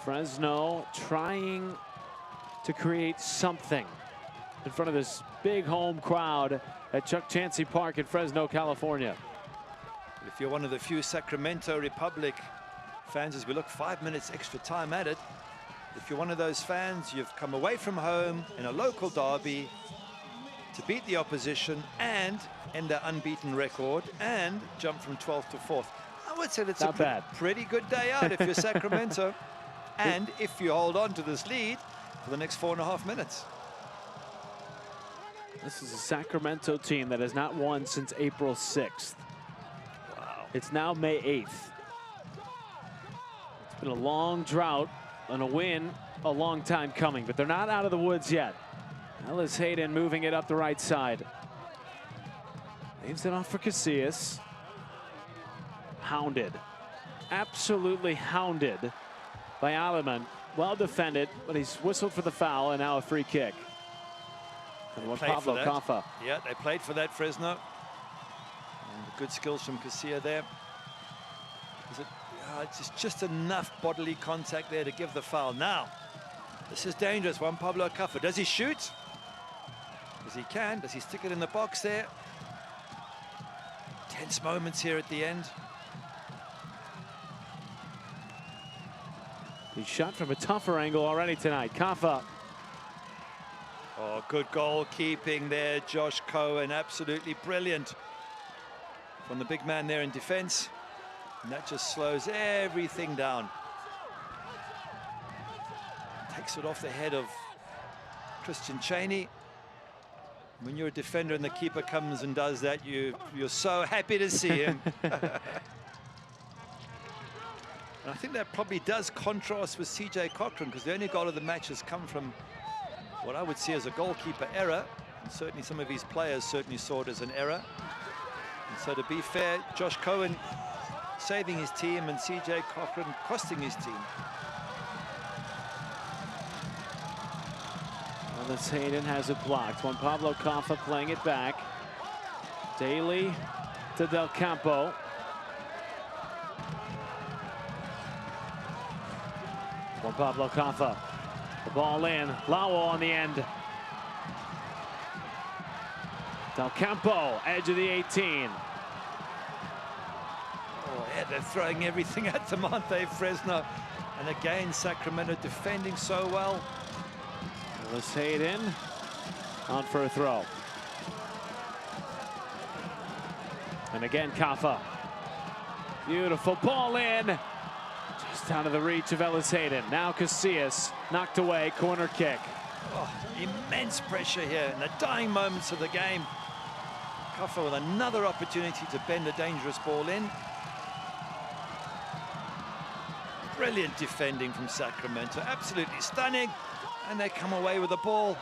Fresno trying to create something in front of this big home crowd at Chuck Chancey Park in Fresno, California. If you're one of the few Sacramento Republic fans, as we look 5 minutes extra time at it, if you're one of those fans, you've come away from home in a local derby to beat the opposition and end their unbeaten record and jump from 12th to 4th. I would say that's a pretty good day out if you're Sacramento, and if you hold on to this lead for the next 4.5 minutes. This is a Sacramento team that has not won since April 6th. Wow. It's now May 8th. It's been a long drought. And a win a long time coming, but they're not out of the woods yet. Ellis Hayden moving it up the right side. Leaves it off for Casillas. Hounded. Absolutely hounded by Aleman. Well defended, but he's whistled for the foul, and now a free kick. And what Pablo Caffa. Yeah, they played for that, Fresno. And good skills from Casillas there. Is it? It's just enough bodily contact there to give the foul. Now, this is dangerous. Juan Pablo Caffa. Does he shoot? As he can. Does he stick it in the box there? Tense moments here at the end. He shot from a tougher angle already tonight. Caffa. Oh, good goalkeeping there. Josh Cohen, absolutely brilliant from the big man there in defense. And that just slows everything down. Takes it off the head of Christian Cheney. When you're a defender and the keeper comes and does that, you're so happy to see him. And I think that probably does contrast with CJ Cochran, because the only goal of the match has come from what I would see as a goalkeeper error. And certainly some of his players certainly saw it as an error. And so to be fair, Josh Cohen saving his team and CJ Cochran costing his team. Ellis Hayden has it blocked. Juan Pablo Caffa playing it back. Daly to Del Campo. Juan Pablo Caffa. The ball in. Lawo on the end. Del Campo, edge of the 18. Oh, yeah, they're throwing everything at them, aren't they, Fresno? And again, Sacramento defending so well. Ellis Hayden on for a throw. And again, Caffa. Beautiful ball in. Just out of the reach of Ellis Hayden. Now Casillas knocked away, corner kick. Oh, immense pressure here in the dying moments of the game. Caffa with another opportunity to bend a dangerous ball in. Brilliant defending from Sacramento, absolutely stunning. And they come away with the ball.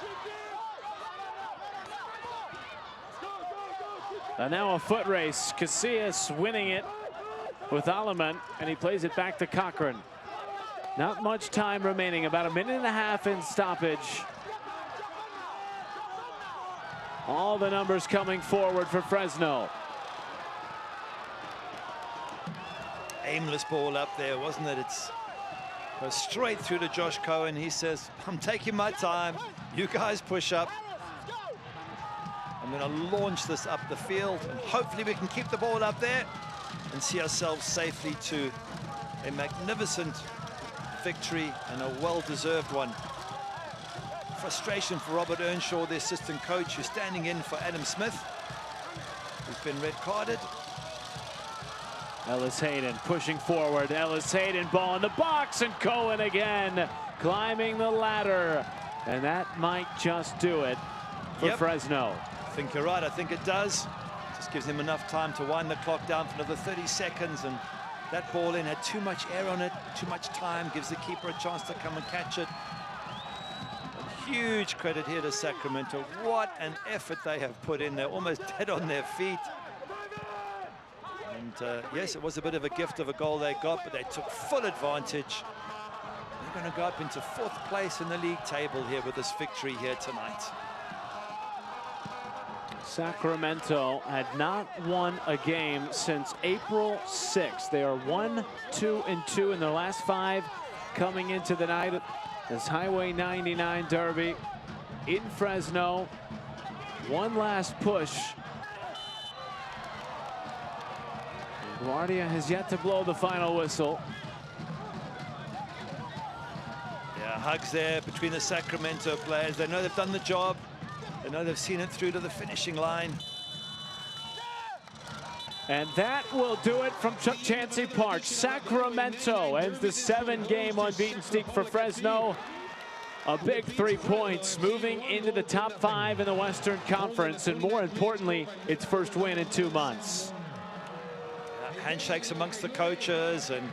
And now a foot race. Casillas winning it with Aleman, and he plays it back to Cochran. Not much time remaining, about 1.5 minutes in stoppage. All the numbers coming forward for Fresno. Aimless ball up there, wasn't it? It's Goes straight through to Josh Cohen. He says, I'm taking my time. You guys push up. I'm going to launch this up the field, and hopefully we can keep the ball up there and see ourselves safely to a magnificent victory, and a well-deserved one. Frustration for Robert Earnshaw, the assistant coach, who's standing in for Adam Smith, who's been red carded. Ellis Hayden pushing forward. Ellis Hayden, ball in the box, and Cohen again climbing the ladder. And that might just do it for Fresno. I think you're right. I think it does. Just gives him enough time to wind the clock down for another 30 seconds. And that ball in had too much air on it, too much time. Gives the keeper a chance to come and catch it. A huge credit here to Sacramento. What an effort they have put in. They're almost dead on their feet. And yes, it was a bit of a gift of a goal they got, but they took full advantage. They're going to go up into 4th place in the league table here with this victory here tonight. Sacramento had not won a game since April 6th. They are 1-2-2 in their last 5 coming into the night. This Highway 99 Derby in Fresno. One last push. Guardia has yet to blow the final whistle. Yeah, hugs there between the Sacramento players. They know they've done the job. They know they've seen it through to the finishing line. And that will do it from Chuck Chansey Park. Sacramento ends the 7-game unbeaten streak for Fresno. A big 3 points, moving into the top 5 in the Western Conference, and more importantly, its first win in 2 months. Handshakes amongst the coaches and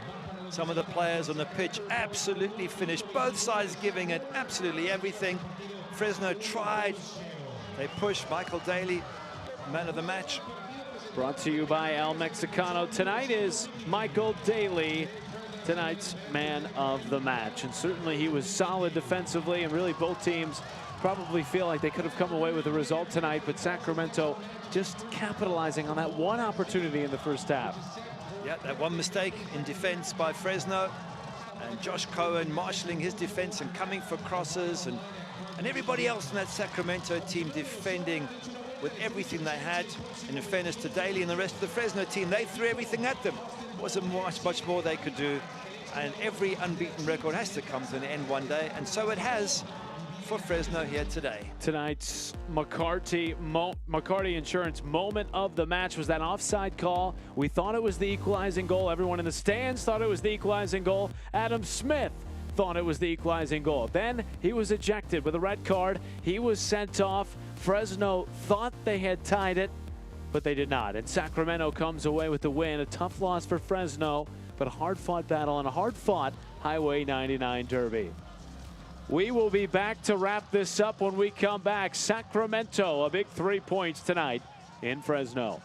some of the players on the pitch absolutely finished. Both sides giving it absolutely everything. Fresno tried. They pushed. Michael Daly, man of the match. Brought to you by El Mexicano. Tonight is Michael Daly, tonight's man of the match. And certainly he was solid defensively, and really both teams probably feel like they could have come away with a result tonight, but Sacramento just capitalizing on that one opportunity in the first half. Yeah, that one mistake in defense by Fresno, and Josh Cohen marshalling his defense and coming for crosses, and everybody else in that Sacramento team defending with everything they had. And in fairness to Daly and the rest of the Fresno team, they threw everything at them. Wasn't much more they could do, and every unbeaten record has to come to an end one day, and so it has for Fresno here today. Tonight's McCarty Insurance moment of the match was that offside call. We thought it was the equalizing goal. Everyone in the stands thought it was the equalizing goal. Adam Smith thought it was the equalizing goal. Then he was ejected with a red card. He was sent off. Fresno thought they had tied it, but they did not. And Sacramento comes away with the win. A tough loss for Fresno, but a hard-fought battle and a hard-fought Highway 99 Derby. We will be back to wrap this up when we come back. Sacramento, a big 3 points tonight in Fresno.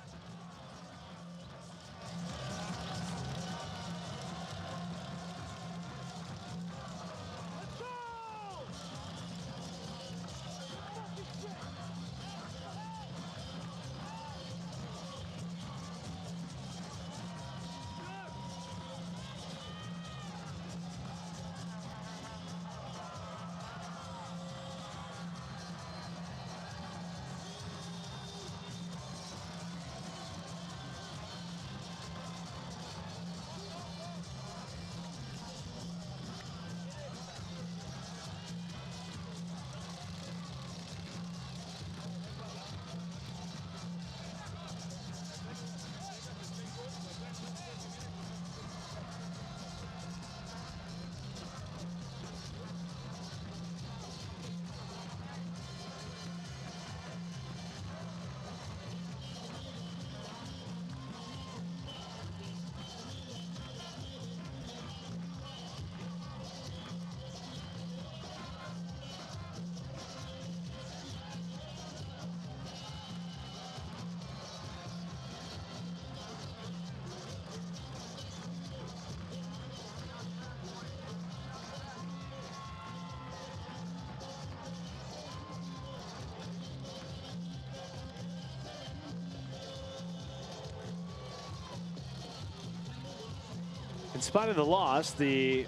In spite of the loss, the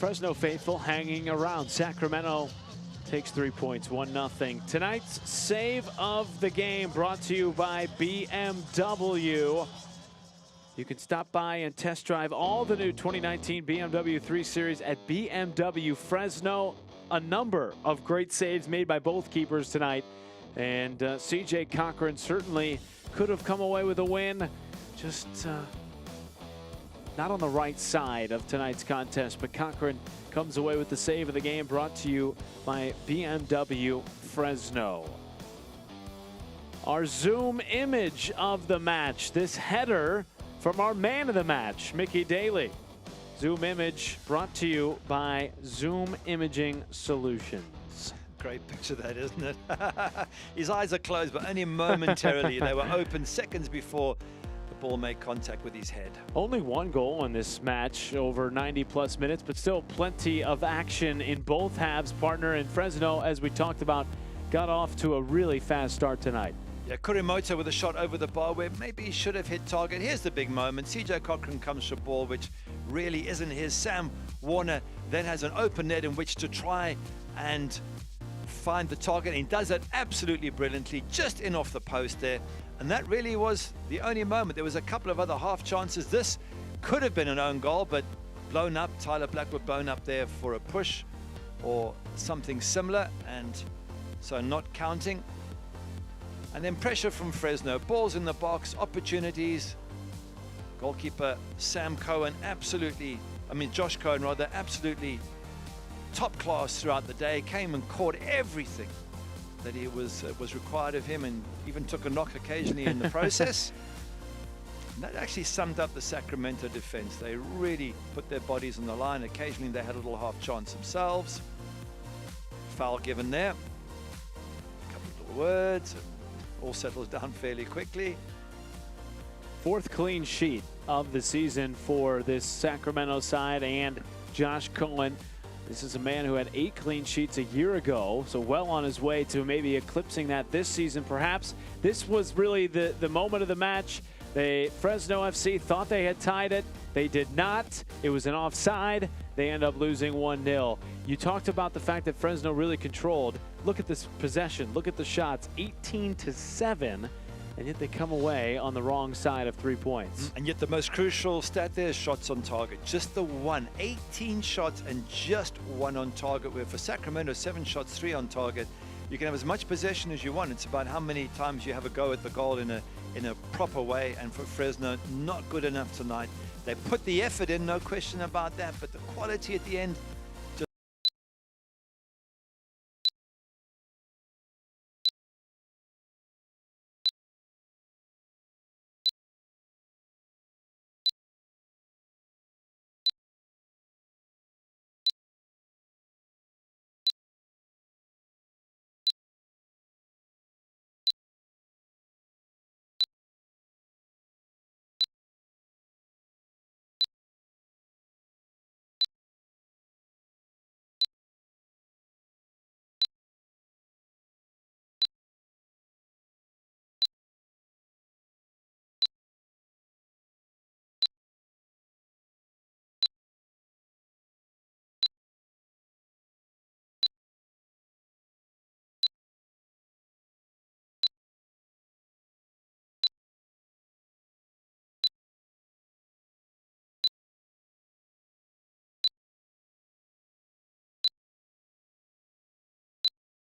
Fresno faithful hanging around. Sacramento takes 3 points, 1-0. Tonight's save of the game brought to you by BMW. You can stop by and test drive all the new 2019 BMW 3 Series at BMW Fresno. A number of great saves made by both keepers tonight. And CJ Cochran certainly could have come away with a win. Just not on the right side of tonight's contest, but Cochran comes away with the save of the game, brought to you by BMW Fresno. Our zoom image of the match, this header from our man of the match, Mickey Daly. Zoom image brought to you by Zoom Imaging Solutions. Great picture that, isn't it? His eyes are closed, but only momentarily. They were open seconds before the ball made contact with his head. Only one goal in this match over 90+ minutes, but still plenty of action in both halves. Partner in Fresno, as we talked about, got off to a really fast start tonight. Yeah, Kurimoto with a shot over the bar where maybe he should have hit target. Here's the big moment. CJ Cochran comes for a ball which really isn't his. Sam Warner then has an open net in which to try and find the target. And he does it absolutely brilliantly, just in off the post there. And that really was the only moment. There was a couple of other half chances. This could have been an own goal, but blown up. Tyler Blackwood blown up there for a push or something similar, and so not counting. And then pressure from Fresno, balls in the box, opportunities. Goalkeeper Josh Cohen rather, absolutely top class throughout the day. Came and caught everything that he was required of him, and even took a knock occasionally in the process. And that actually summed up the Sacramento defense. They really put their bodies on the line. Occasionally they had a little half chance themselves. Foul given there. A couple of little words. All settles down fairly quickly. Fourth clean sheet of the season for this Sacramento side, and Josh Cohen. This is a man who had 8 clean sheets a year ago, so well on his way to maybe eclipsing that this season. Perhaps this was really the moment of the match. Fresno FC thought they had tied it. They did not. It was an offside. They end up losing 1-0. You talked about the fact that Fresno really controlled. Look at this possession. Look at the shots. 18-7. And yet they come away on the wrong side of 3 points. And yet the most crucial stat there is shots on target. Just the one. 18 shots and just 1 on target. Where for Sacramento, 7 shots, 3 on target. You can have as much possession as you want. It's about how many times you have a go at the goal in a proper way. And for Fresno, not good enough tonight. They put the effort in, no question about that. But the quality at the end